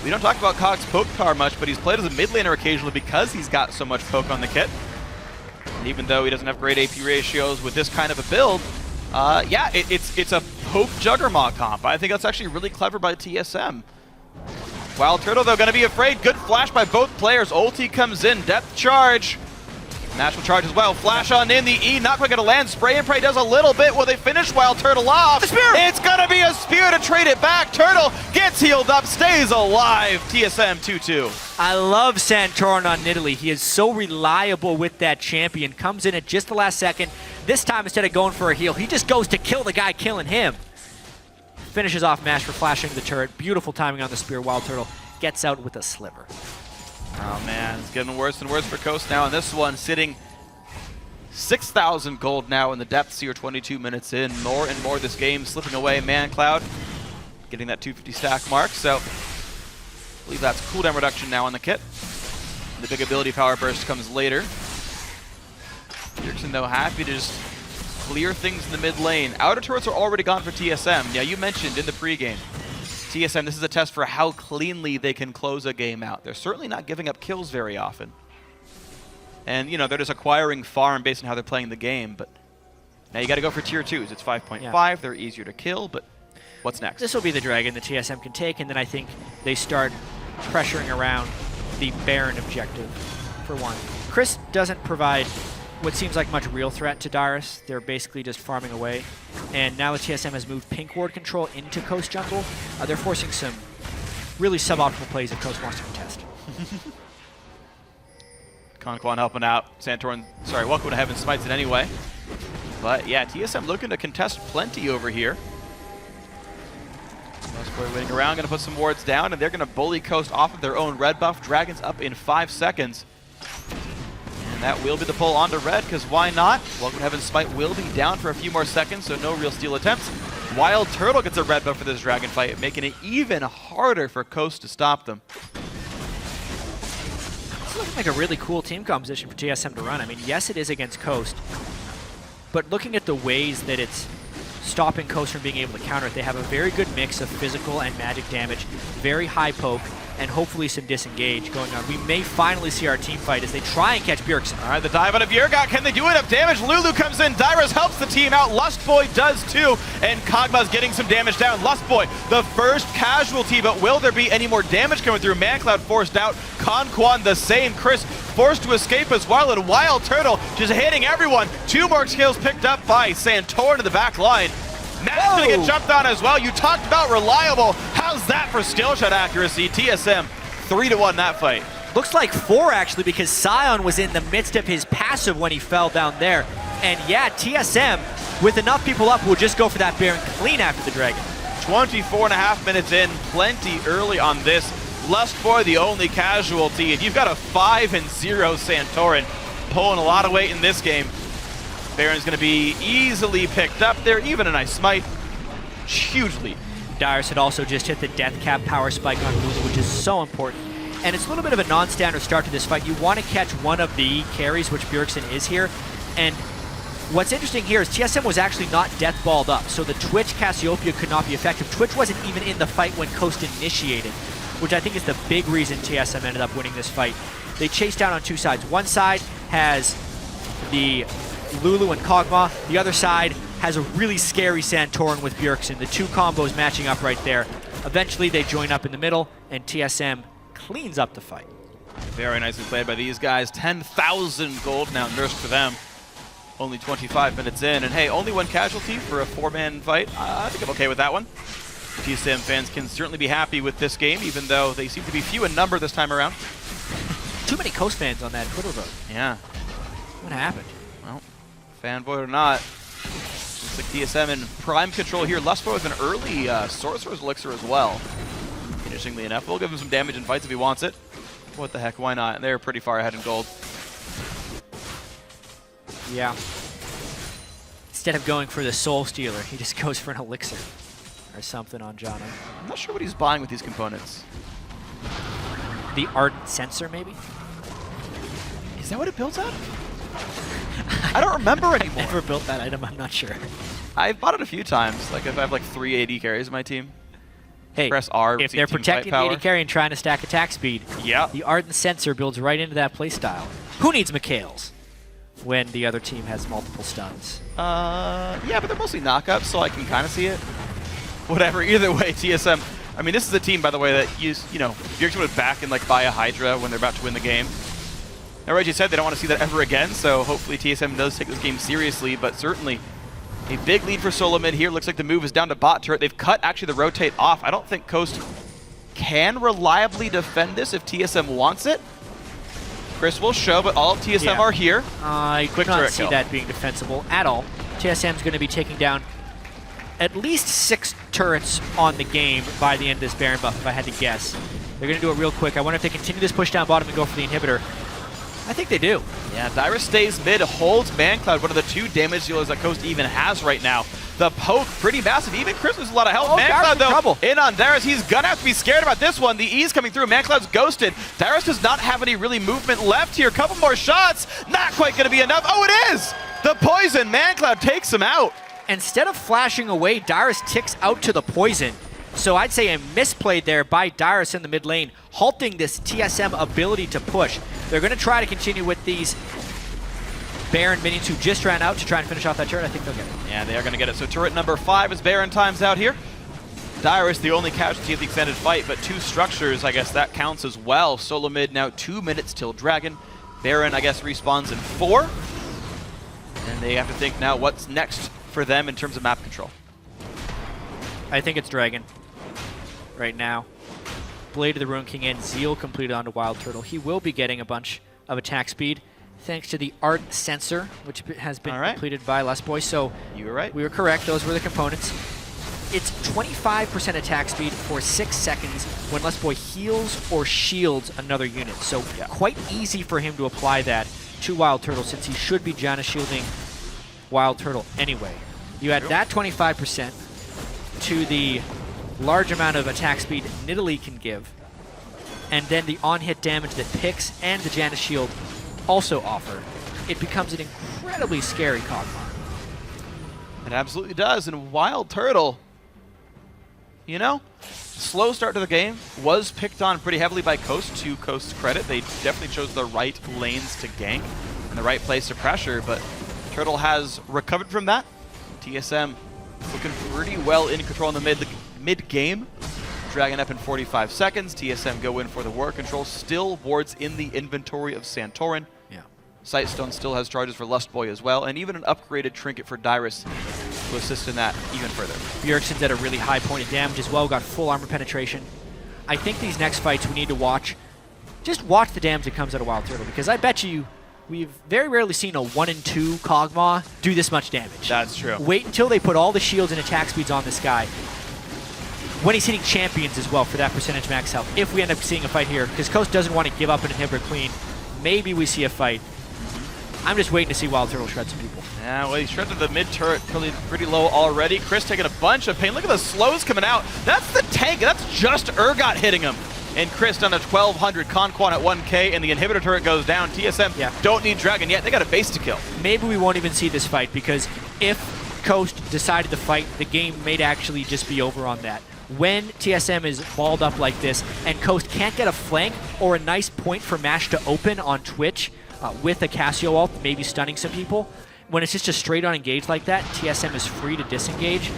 We don't talk about Cog's poke power much, but he's played as a mid laner occasionally because he's got so much poke on the kit. And even though he doesn't have great AP ratios with this kind of a build, yeah, it's a poke Juggernaut comp. I think that's actually really clever by TSM. Wild Turtle, though, going to be afraid. Good flash by both players. Ulti comes in. Depth charge. Natural charge as well. Flash on in. The E not quite going to land. Spray and pray does a little bit. Will they finish Wild Turtle off? The spear! It's going to be a spear to trade it back. Turtle gets healed up, stays alive. TSM 2-2. I love Santorin on Nidalee. He is so reliable with that champion. Comes in at just the last second. This time, instead of going for a heal, he just goes to kill the guy killing him. Finishes off MASH for flashing the turret. Beautiful timing on the spear. Wild Turtle gets out with a sliver. Oh man, it's getting worse and worse for Coast now. And this one sitting 6,000 gold now in the depths here, 22 minutes in. More and more this game slipping away. Man Cloud getting that 250 stack mark. So I believe that's cooldown reduction now on the kit. And the big ability power burst comes later. Bjergsen though happy to just clear things in the mid lane. Outer turrets are already gone for TSM. Yeah, you mentioned in the pregame, TSM, this is a test for how cleanly they can close a game out. They're certainly not giving up kills very often. And, you know, they're just acquiring farm based on how they're playing the game. But now you got to go for tier 2s. It's 5.5. Yeah. They're easier to kill, but what's next? This will be the dragon that TSM can take, and then I think they start pressuring around the Baron objective, for one. Chris doesn't provide what seems like much real threat to Dyrus. They're basically just farming away. And now that TSM has moved pink ward control into Coast jungle, they're forcing some really suboptimal plays that Coast wants to contest. Conquan helping out. Santorin, sorry, welcome to heaven, smites it anyway. But yeah, TSM looking to contest plenty over here. Boy waiting around, going to put some wards down, and they're going to bully Coast off of their own red buff. Dragons up in 5 seconds. And that will be the pull onto red, because why not? Welcome to Heaven's Smite will be down for a few more seconds, so no real steal attempts. Wild Turtle gets a red buff for this dragon fight, making it even harder for Coast to stop them. It's looking like a really cool team composition for TSM to run. I mean, yes, it is against Coast, but looking at the ways that it's stopping Coast from being able to counter it, they have a very good mix of physical and magic damage, very high poke, and hopefully some disengage going on. We may finally see our team fight as they try and catch Bjergsen. All right, the dive out of Bjergsen. Can they do enough damage? Lulu comes in. Dyrus helps the team out. Lustboy does too. And Kog'Maw's getting some damage down. Lustboy, the first casualty, but will there be any more damage coming through? ManCloud forced out. Conquan the same. Chris forced to escape as well. And Wild Turtle just hitting everyone. 2 more kills picked up by Santorin in the back line. Matt's gonna get jumped on as well. You talked about reliable. How's that for skill shot accuracy? TSM 3-1 that fight. Looks like 4 actually, because Sion was in the midst of his passive when he fell down there. And yeah, TSM, with enough people up, will just go for that Baron clean after the Dragon. 24.5 minutes in, plenty early on this. Lustboy the only casualty, and you've got a 5-0 Santorin pulling a lot of weight in this game. Baron's going to be easily picked up there, even a nice smite. Huge lead. Dyrus had also just hit the death cap power spike on Lulu, which is so important. And it's a little bit of a non-standard start to this fight. You want to catch one of the carries, which Bjergsen is here. And what's interesting here is TSM was actually not death balled up, so the Twitch Cassiopeia could not be effective. Twitch wasn't even in the fight when Coast initiated, which I think is the big reason TSM ended up winning this fight. They chased down on 2 sides. One side has the Lulu and Kog'Maw. The other side has a really scary Santorin with Bjergsen. The 2 combos matching up right there. Eventually they join up in the middle, and TSM cleans up the fight. Very nicely played by these guys. 10,000 gold now nursed for them. Only 25 minutes in, and hey, only 1 casualty for a 4-man fight. I think I'm okay with that one. TSM fans can certainly be happy with this game, even though they seem to be few in number this time around. Too many Coast fans on that Twitter vote. Yeah. What happened? Well, fanboy or not, looks like TSM in prime control here. Lustboy with an early Sorcerer's Elixir as well. Interestingly enough, we'll give him some damage in fights if he wants it. What the heck, why not? They're pretty far ahead in gold. Yeah. Instead of going for the Soul Stealer, he just goes for an Elixir or something on Jono. I'm not sure what he's buying with these components. The Ardent Sensor, maybe? Is that what it builds out? I don't remember anymore. I've never built that item, I'm not sure. I've bought it a few times. Like if I have like 3 AD carries in my team. Hey, press R, if they're protecting the AD carry and trying to stack attack speed, yeah, the Ardent Sensor builds right into that playstyle. Who needs Mikhails when the other team has multiple stuns? Yeah, but they're mostly knockups, so I can kind of see it. Whatever, either way, TSM. I mean, this is a team, by the way, that Bjergsen would back and like buy a Hydra when they're about to win the game. Now, Reggie said they don't want to see that ever again, so hopefully TSM does take this game seriously, but certainly a big lead for solo mid here. Looks like the move is down to bot turret. They've cut actually the rotate off. I don't think Coast can reliably defend this if TSM wants it. Chris will show, but all of TSM are here. I could not see that being defensible at all. TSM's going to be taking down at least 6 turrets on the game by the end of this Baron buff, if I had to guess. They're going to do it real quick. I wonder if they continue this push down bottom and go for the inhibitor. I think they do. Yeah, Dyrus stays mid, holds ManCloud, one of the 2 damage dealers that Coast even has right now. The poke, pretty massive. Even Chris has a lot of health. ManCloud, though, trouble. In on Dyrus. He's going to have to be scared about this one. The E's coming through. ManCloud's ghosted. Dyrus does not have any really movement left here. Couple more shots. Not quite going to be enough. Oh, it is! The poison. ManCloud takes him out. Instead of flashing away, Dyrus ticks out to the poison. So I'd say a misplayed there by Dyrus in the mid lane, halting this TSM ability to push. They're going to try to continue with these Baron minions who just ran out to try and finish off that turret. I think they'll get it. Yeah, they are going to get it. So turret number 5 is Baron times out here. Dyrus, the only casualty of the extended fight, but 2 structures, I guess that counts as well. Solo mid now 2 minutes till Dragon. Baron, I guess, respawns in 4. And they have to think now what's next for them in terms of map control. I think it's Dragon right now. Blade of the Ruin King and Zeal completed onto Wild Turtle. He will be getting a bunch of attack speed thanks to the Ardent Sensor, which has been completed by Lustboy. So you were right. We were correct. Those were the components. It's 25% attack speed for 6 seconds when Lustboy heals or shields another unit. So quite easy for him to apply that to Wild Turtle since he should be Janna shielding Wild Turtle anyway. You add that 25% to the large amount of attack speed Nidalee can give, and then the on-hit damage that Pix and the Janus shield also offer, it becomes an incredibly scary Kog'Maw. It absolutely does. And Wild Turtle, you know, slow start to the game, was picked on pretty heavily by Coast, to Coast's credit. They definitely chose the right lanes to gank and the right place to pressure, but Turtle has recovered from that. TSM looking pretty well in control in the mid-game. Dragon up in 45 seconds. TSM go in for the war control. Still wards in the inventory of Santorin. Yeah. Sightstone still has charges for Lustboy as well, and even an upgraded trinket for Dyrus to assist in that even further. Bjergsen's at a really high point of damage as well, got full armor penetration. I think these next fights we need to watch, just watch the damage that comes out of Wild Turtle, because I bet you we've very rarely seen a 1 and 2 Kog'Maw do this much damage. That's true. Wait until they put all the shields and attack speeds on this guy. When he's hitting champions as well for that percentage max health, if we end up seeing a fight here, because Coast doesn't want to give up an inhibitor clean, maybe we see a fight. I'm just waiting to see Wild Turtle shred some people. Yeah, well, he shredded the mid turret pretty low already. Chris taking a bunch of pain. Look at the slows coming out. That's the tank. That's just Urgot hitting him. And Chris down to 1200, Conquan at 1k, and the inhibitor turret goes down. TSM don't need Dragon yet. They got a base to kill. Maybe we won't even see this fight, because if Coast decided to fight, the game may actually just be over on that. When TSM is balled up like this and Coast can't get a flank or a nice point for Mash to open on Twitch with a Cassio ult, maybe stunning some people, when it's just a straight on engage like that, TSM is free to disengage.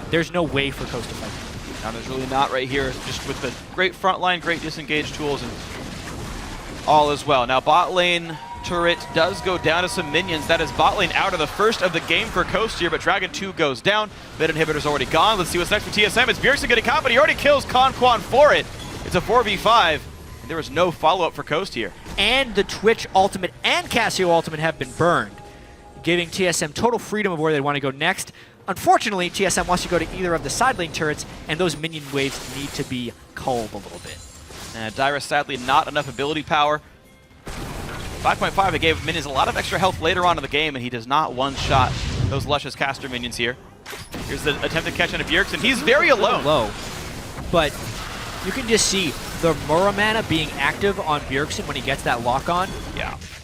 There's no way for Coast to fight. Now there's really not right here, just with the great front line, great disengage tools, and all as well. Now bot lane turret does go down to some minions. That is bot lane out of the first of the game for Coast here, but Dragon 2 goes down. Mid inhibitor's already gone. Let's see what's next for TSM. It's Bjergsen getting caught, but he already kills Conquan for it. It's a 4v5, and there was no follow-up for Coast here. And the Twitch ultimate and Cassio ultimate have been burned, giving TSM total freedom of where they want to go next. Unfortunately, TSM wants to go to either of the side lane turrets, and those minion waves need to be culled a little bit. Dyrus, sadly, not enough ability power. 5.5, it gave minions a lot of extra health later on in the game, and he does not one-shot those Luscious Caster minions here. Here's the attempt to catch into Bjergsen. He's very alone. Low, but you can just see the Muramana being active on Bjergsen when he gets that lock on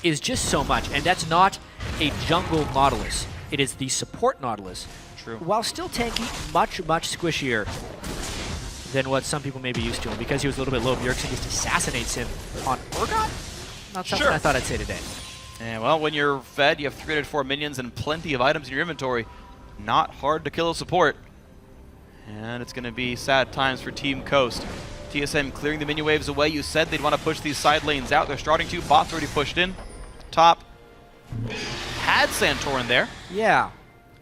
is just so much, and that's not a jungle Nautilus. It is the support Nautilus. True. While still tanky, much squishier than what some people may be used to. And because he was a little bit low, Bjergsen just assassinates him on Urgot? Not something I thought I'd say today. And well, when you're fed, you have 304 minions and plenty of items in your inventory. Not hard to kill a support. And it's going to be sad times for Team Coast. TSM clearing the minion waves away. You said they'd want to push these side lanes out. They're starting to. Bot's already pushed in. Top had Santorin there. Yeah.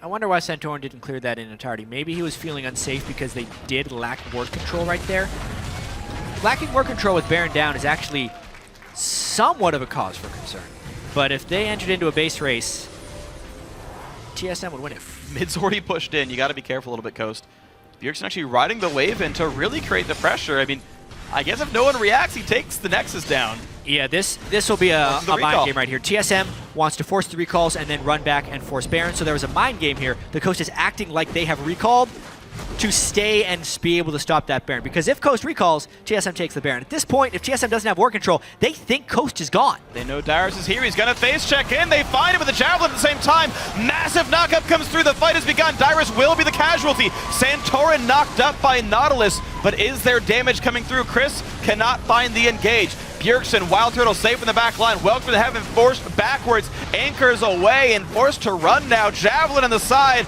I wonder why Santorin didn't clear that in entirety. Maybe he was feeling unsafe because they did lack ward control right there. Lacking ward control with Baron down is actually somewhat of a cause for concern. But if they entered into a base race, TSM would win it. Mid's already pushed in. You got to be careful a little bit, Coast. Bjergsen actually riding the wave in to really create the pressure. I mean, I guess if no one reacts, he takes the Nexus down. Yeah, this will be a mind game right here. TSM wants to force the recalls and then run back and force Baron. So there was a mind game here. The Coast is acting like they have recalled to stay and be able to stop that Baron. Because if Coast recalls, TSM takes the Baron. At this point, if TSM doesn't have war control, they think Coast is gone. They know Dyrus is here. He's going to face check in. They find him with the Javelin at the same time. Massive knockup comes through. The fight has begun. Dyrus will be the casualty. Santorin knocked up by Nautilus. But is there damage coming through? Chris cannot find the engage. Bjergsen, Wild Turtle safe in the back line. Welcome to heaven, forced backwards. Anchors away and forced to run now. Javelin on the side.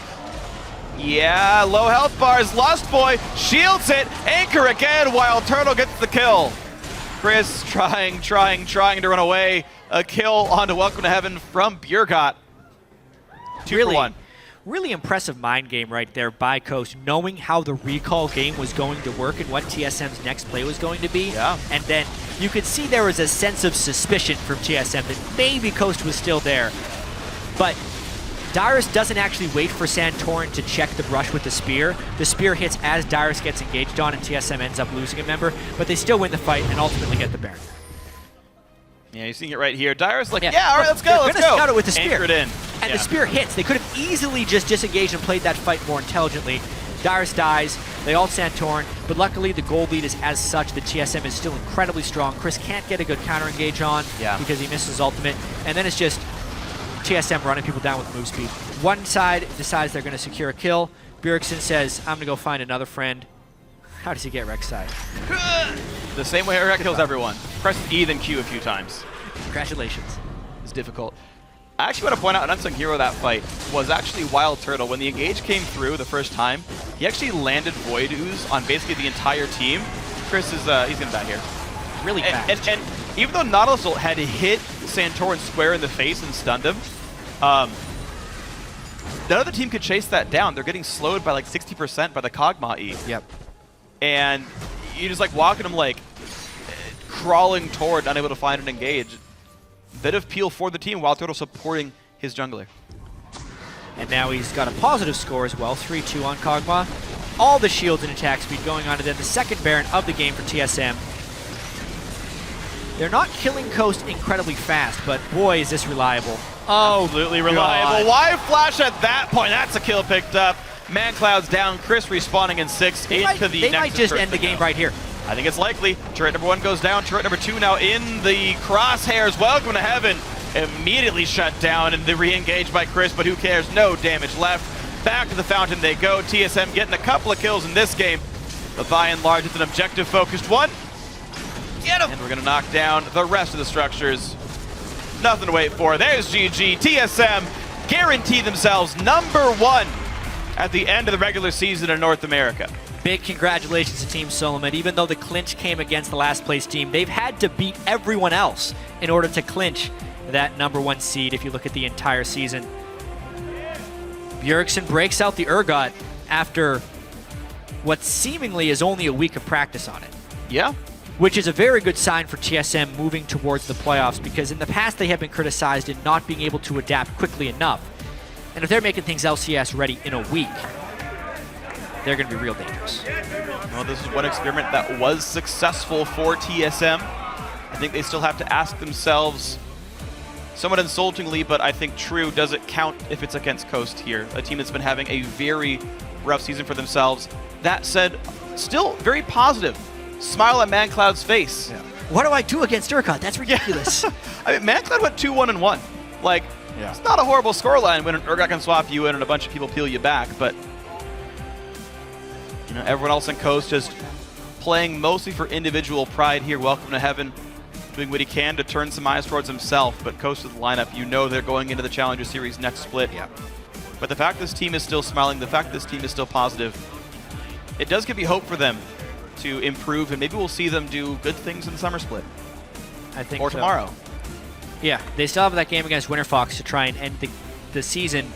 Yeah, low health bars. Lustboy shields it. Anchor again. Wild Turtle gets the kill. Chris trying to run away. A kill onto Welcome to Heaven from Bjergot. 2 for 1. Really impressive mind game right there by Coast, knowing how the recall game was going to work and what TSM's next play was going to be. Yeah. And then you could see there was a sense of suspicion from TSM that maybe Coast was still there. But Dyrus doesn't actually wait for Santorin to check the brush with the spear. The spear hits as Dyrus gets engaged on, and TSM ends up losing a member, but they still win the fight and ultimately get the Baron. Yeah, you're seeing it right here. Dyrus like, yeah, all right, let's go, let's go. Scout it with the spear. Anchored in. And the spear hits. They could have easily just disengaged and played that fight more intelligently. Dyrus dies. They ult Santorin, but luckily the gold lead is as such that TSM is still incredibly strong. Chris can't get a good counter engage on because he misses his ultimate, and then it's just TSM running people down with move speed. One side decides they're going to secure a kill. Bjergsen says, I'm going to go find another friend. How does he get Rek'Sai? The same way Rek'Sai kills everyone. Press E then Q a few times. Congratulations. It's difficult. I actually want to point out an unsung hero of that fight was actually Wild Turtle. When the engage came through the first time, he actually landed Void Ooze on basically the entire team. Chris is, he's going to die here. Really fast. And even though Nautilus had hit Santorin square in the face and stunned him, none of the team could chase that down. They're getting slowed by like 60% by the Kog'Maw E. Yep. And you just like walking him like crawling toward, unable to find an engage. Bit of peel for the team, Wild Turtle supporting his jungler. And now he's got a positive score as well, 3-2 on Kog'Maw. All the shields and attack speed going on to then the second Baron of the game for TSM. They're not killing Coast incredibly fast, but boy, is this reliable. Oh, absolutely reliable. God. Why flash at that point? That's a kill picked up. ManCloud's down. Chris respawning in 6 They might just end the game right here. I think it's likely. Turret number 1 goes down. Turret number 2 now in the crosshairs. Welcome to heaven. Immediately shut down and the re-engaged by Chris, but who cares? No damage left. Back to the fountain they go. TSM getting a couple of kills in this game. But by and large, it's an objective-focused one. Get him! And we're going to knock down the rest of the structures. Nothing to wait for. There's GG. TSM guarantee themselves #1 at the end of the regular season in North America. Big congratulations to Team Solomon. Even though the clinch came against the last place team, they've had to beat everyone else in order to clinch that #1 seed if you look at the entire season. Bjergsen breaks out the Urgot after what seemingly is only a week of practice on it. Yeah. Which is a very good sign for TSM moving towards the playoffs, because in the past they have been criticized in not being able to adapt quickly enough. And if they're making things LCS ready in a week, they're going to be real dangerous. Well, this is one experiment that was successful for TSM. I think they still have to ask themselves, somewhat insultingly, but I think true, does it count if it's against Coast here? A team that's been having a very rough season for themselves. That said, still very positive. Smile at ManCloud's face. Yeah. What do I do against Urgot? That's ridiculous. I mean, ManCloud went 2-1-1. Like, it's not a horrible scoreline when an Urgot can swap you in and a bunch of people peel you back, but you know, everyone else in Coast just playing mostly for individual pride here. Welcome to heaven, doing what he can to turn some eyes towards himself, but Coast with the lineup, you know they're going into the Challenger Series next split. Yeah. But the fact this team is still smiling, the fact this team is still positive, it does give you hope for them to improve, and maybe we'll see them do good things in the summer split. I think or so. tomorrow. Yeah, they still have that game against Winter Fox to try and end the season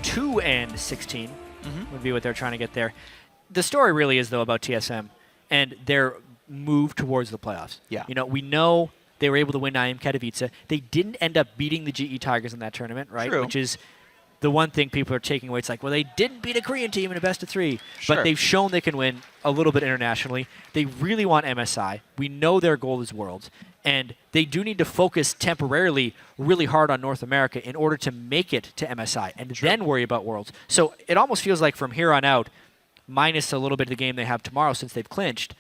2-16 would be what they're trying to get there. The story really is, though, about TSM and their move towards the playoffs. Yeah. You know, we know they were able to win IM Katowice. They didn't end up beating the GE Tigers in that tournament, right? True. Which is the one thing people are taking away. It's like, well, they didn't beat a Korean team in a best-of-3, Sure. but they've shown they can win a little bit internationally. They really want MSI. We know their goal is Worlds, and they do need to focus temporarily really hard on North America in order to make it to MSI and then worry about Worlds. So it almost feels like from here on out, minus a little bit of the game they have tomorrow since they've clinched,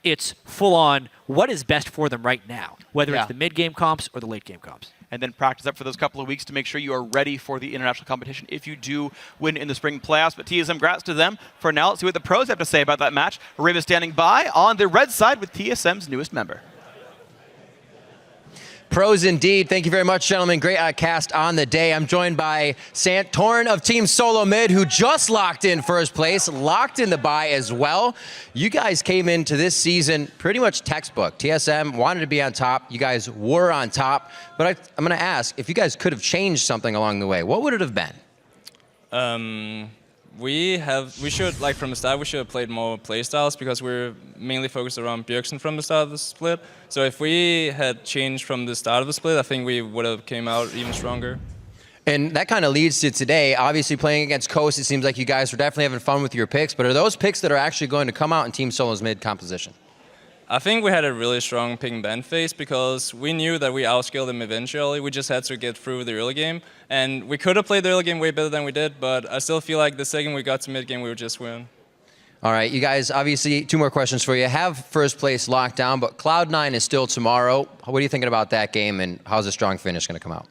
it's full-on what is best for them right now, whether it's the mid-game comps or the late-game comps. And then practice up for those couple of weeks to make sure you are ready for the international competition if you do win in the spring playoffs. But TSM, congrats to them. For now, let's see what the pros have to say about that match. Raven standing by on the red side with TSM's newest member. Pros indeed. Thank you very much, gentlemen. Great cast on the day. I'm joined by Santorin of Team Solo Mid, who just locked in first place, locked in the bye as well. You guys came into this season pretty much textbook. TSM wanted to be on top. You guys were on top. But I'm going to ask, if you guys could have changed something along the way, what would it have been? We should, like from the start, we should have played more playstyles because we're mainly focused around Bjergsen from the start of the split. So if we had changed from the start of the split, I think we would have came out even stronger. And that kind of leads to today. Obviously, playing against Coast, it seems like you guys are definitely having fun with your picks. But are those picks that are actually going to come out in Team Solo's mid composition? I think we had a really strong pick and ban phase because we knew that we outskilled them eventually. We just had to get through the early game. And we could have played the early game way better than we did, but I still feel like the second we got to mid game, we would just win. All right, you guys, obviously, 2 more questions for you. Have first place locked down, but Cloud9 is still tomorrow. What are you thinking about that game, and how's a strong finish going to come out?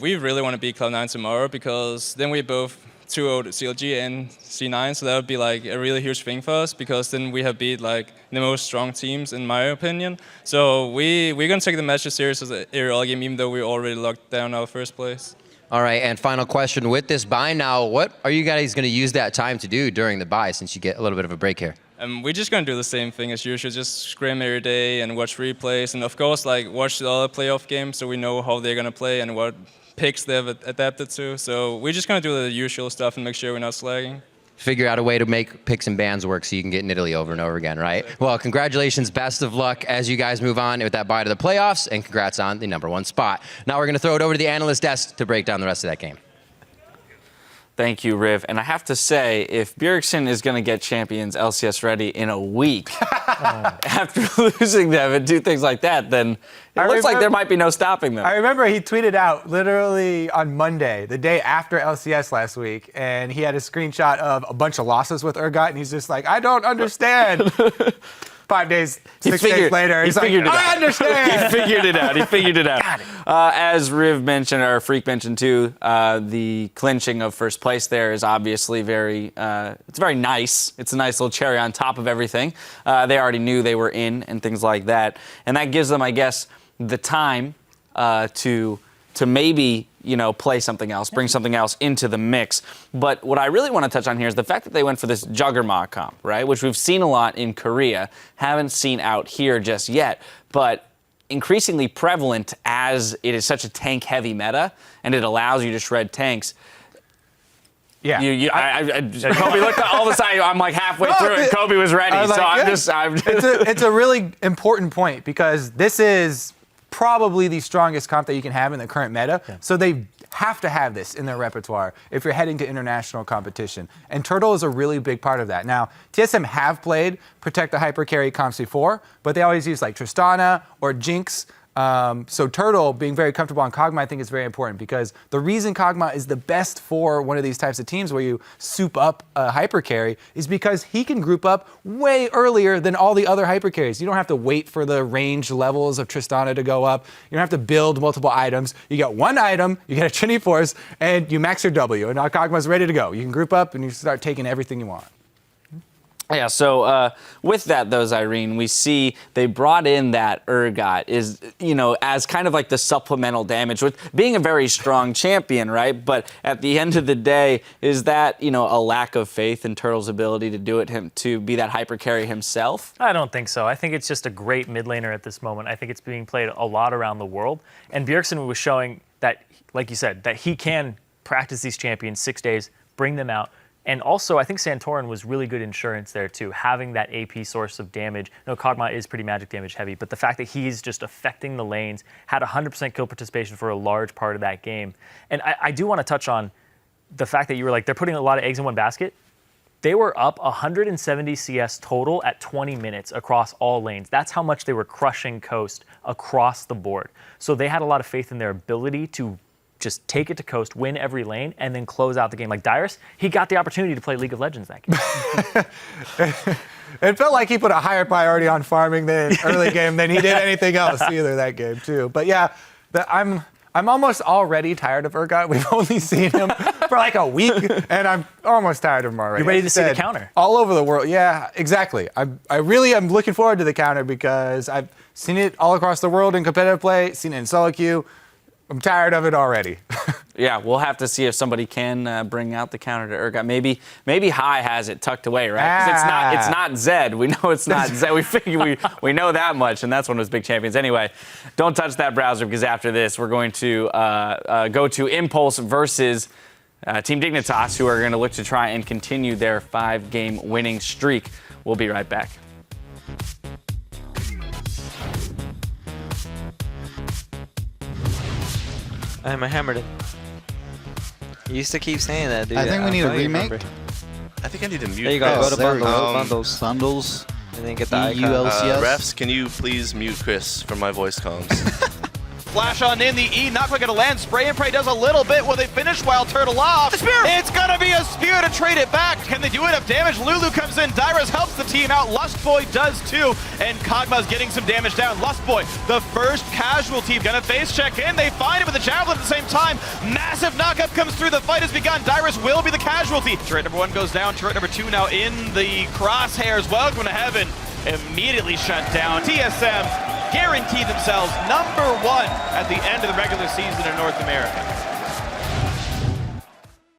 We really want to beat Cloud9 tomorrow because then we both 2-0 CLG and C9, so that would be like a really huge thing for us because then we have beat like the most strong teams in my opinion. So we're going to take the match as serious as an aerial game even though we already locked down our first place. All right, and final question. With this bye now, what are you guys going to use that time to do during the bye since you get a little bit of a break here? We're just going to do the same thing as usual, just scrim every day and watch replays and of course like watch the other playoff games so we know how they're going to play and what picks they've adapted to. So we're just going to do the usual stuff and make sure we're not slagging. Figure out a way to make picks and bans work so you can get in Italy over and over again, right? Well, congratulations, best of luck as you guys move on with that bye to the playoffs, and congrats on the #1 spot. Now we're going to throw it over to the analyst desk to break down the rest of that game. Thank you, Riv. And I have to say, if Bjergsen is going to get Champions LCS ready in a week after losing them and do things like that, then it looks like there might be no stopping them. I remember he tweeted out literally on Monday, the day after LCS last week, and he had a screenshot of a bunch of losses with Urgot, and he's just like, I don't understand. 5 days, 6 days later, he's like, I understand. He figured it out. He figured it out. As Riv mentioned, or Freak mentioned too, the clinching of first place there is obviously it's very nice. It's a nice little cherry on top of everything. They already knew they were in and things like that. And that gives them, I guess, the time to maybe, play something else, bring something else into the mix. But what I really want to touch on here is the fact that they went for this Juggernaut comp, right? Which we've seen a lot in Korea, haven't seen out here just yet, but increasingly prevalent as it is such a tank-heavy meta, and it allows you to shred tanks. Yeah. Kobe looked all of a sudden, I'm like halfway through it, Kobe was ready. It's a really important point because this is probably the strongest comp that you can have in the current meta. Yeah. So they have to have this in their repertoire if you're heading to international competition. And Turtle is a really big part of that. Now, TSM have played Protect the Hyper Carry comps before, but they always use like Tristana or Jinx. So Turtle being very comfortable on Kog'Maw I think is very important because the reason Kog'Maw is the best for one of these types of teams where you soup up a hyper carry is because he can group up way earlier than all the other hyper carries. You don't have to wait for the range levels of Tristana to go up. You don't have to build multiple items. You get one item, you get a Trinity Force, and you max your W, and now Kog'Maw's ready to go. You can group up and you start taking everything you want. Yeah, so with that, though, Irene, we see they brought in that Urgot as kind of like the supplemental damage, with being a very strong champion, right? But at the end of the day, is that, a lack of faith in Turtle's ability to do it, to be that hyper carry himself? I don't think so. I think it's just a great mid laner at this moment. I think it's being played a lot around the world. And Bjergsen was showing that, like you said, that he can practice these champions 6 days, bring them out. And also, I think Santorin was really good insurance there, too, having that AP source of damage. Kog'Maw is pretty magic damage heavy, but the fact that he's just affecting the lanes, had 100% kill participation for a large part of that game. And I do want to touch on the fact that you were like, they're putting a lot of eggs in one basket. They were up 170 CS total at 20 minutes across all lanes. That's how much they were crushing Coast across the board. So they had a lot of faith in their ability to just take it to Coast, win every lane, and then close out the game. Like Dyrus, he got the opportunity to play League of Legends that game. It felt like he put a higher priority on farming the early game than he did anything else either that game too. But yeah, I'm almost already tired of Urgot. We've only seen him for like a week, and I'm almost tired of him already. You're ready to see the counter. All over the world. Yeah, exactly. I really am looking forward to the counter because I've seen it all across the world in competitive play, seen it in solo queue. I'm tired of it already. Yeah, we'll have to see if somebody can bring out the counter to Urgot. Maybe High has it tucked away, right? Because it's not Zed. We know it's not Zed. We figure we know that much, and that's one of his big champions. Anyway, don't touch that browser because after this, we're going to go to Impulse versus Team Dignitas, who are going to look to try and continue their 5-game winning streak. We'll be right back. I hammered it. You used to keep saying that, dude. I think we need a remake. I think I need to mute. There you go. Chris. Go to bundles. Bundles. And then get the icon. LCS. Refs, can you please mute Chris from my voice comms? Flash on in, the E not quite gonna land. Spray and Pray does a little bit. Will they finish Wild Turtle off? Spear! It's gonna be a spear to trade it back. Can they do enough damage? Lulu comes in, Dyrus helps the team out, Lustboy does too, and Kog'Maw's getting some damage down. Lustboy, the first casualty, gonna face check in. They find him with the Javelin at the same time. Massive knockup comes through, the fight has begun. Dyrus will be the casualty. Turret number 1 goes down, turret number 2 now in the crosshairs. Welcome to heaven. Immediately shut down. TSM guaranteed themselves #1 at the end of the regular season in North America.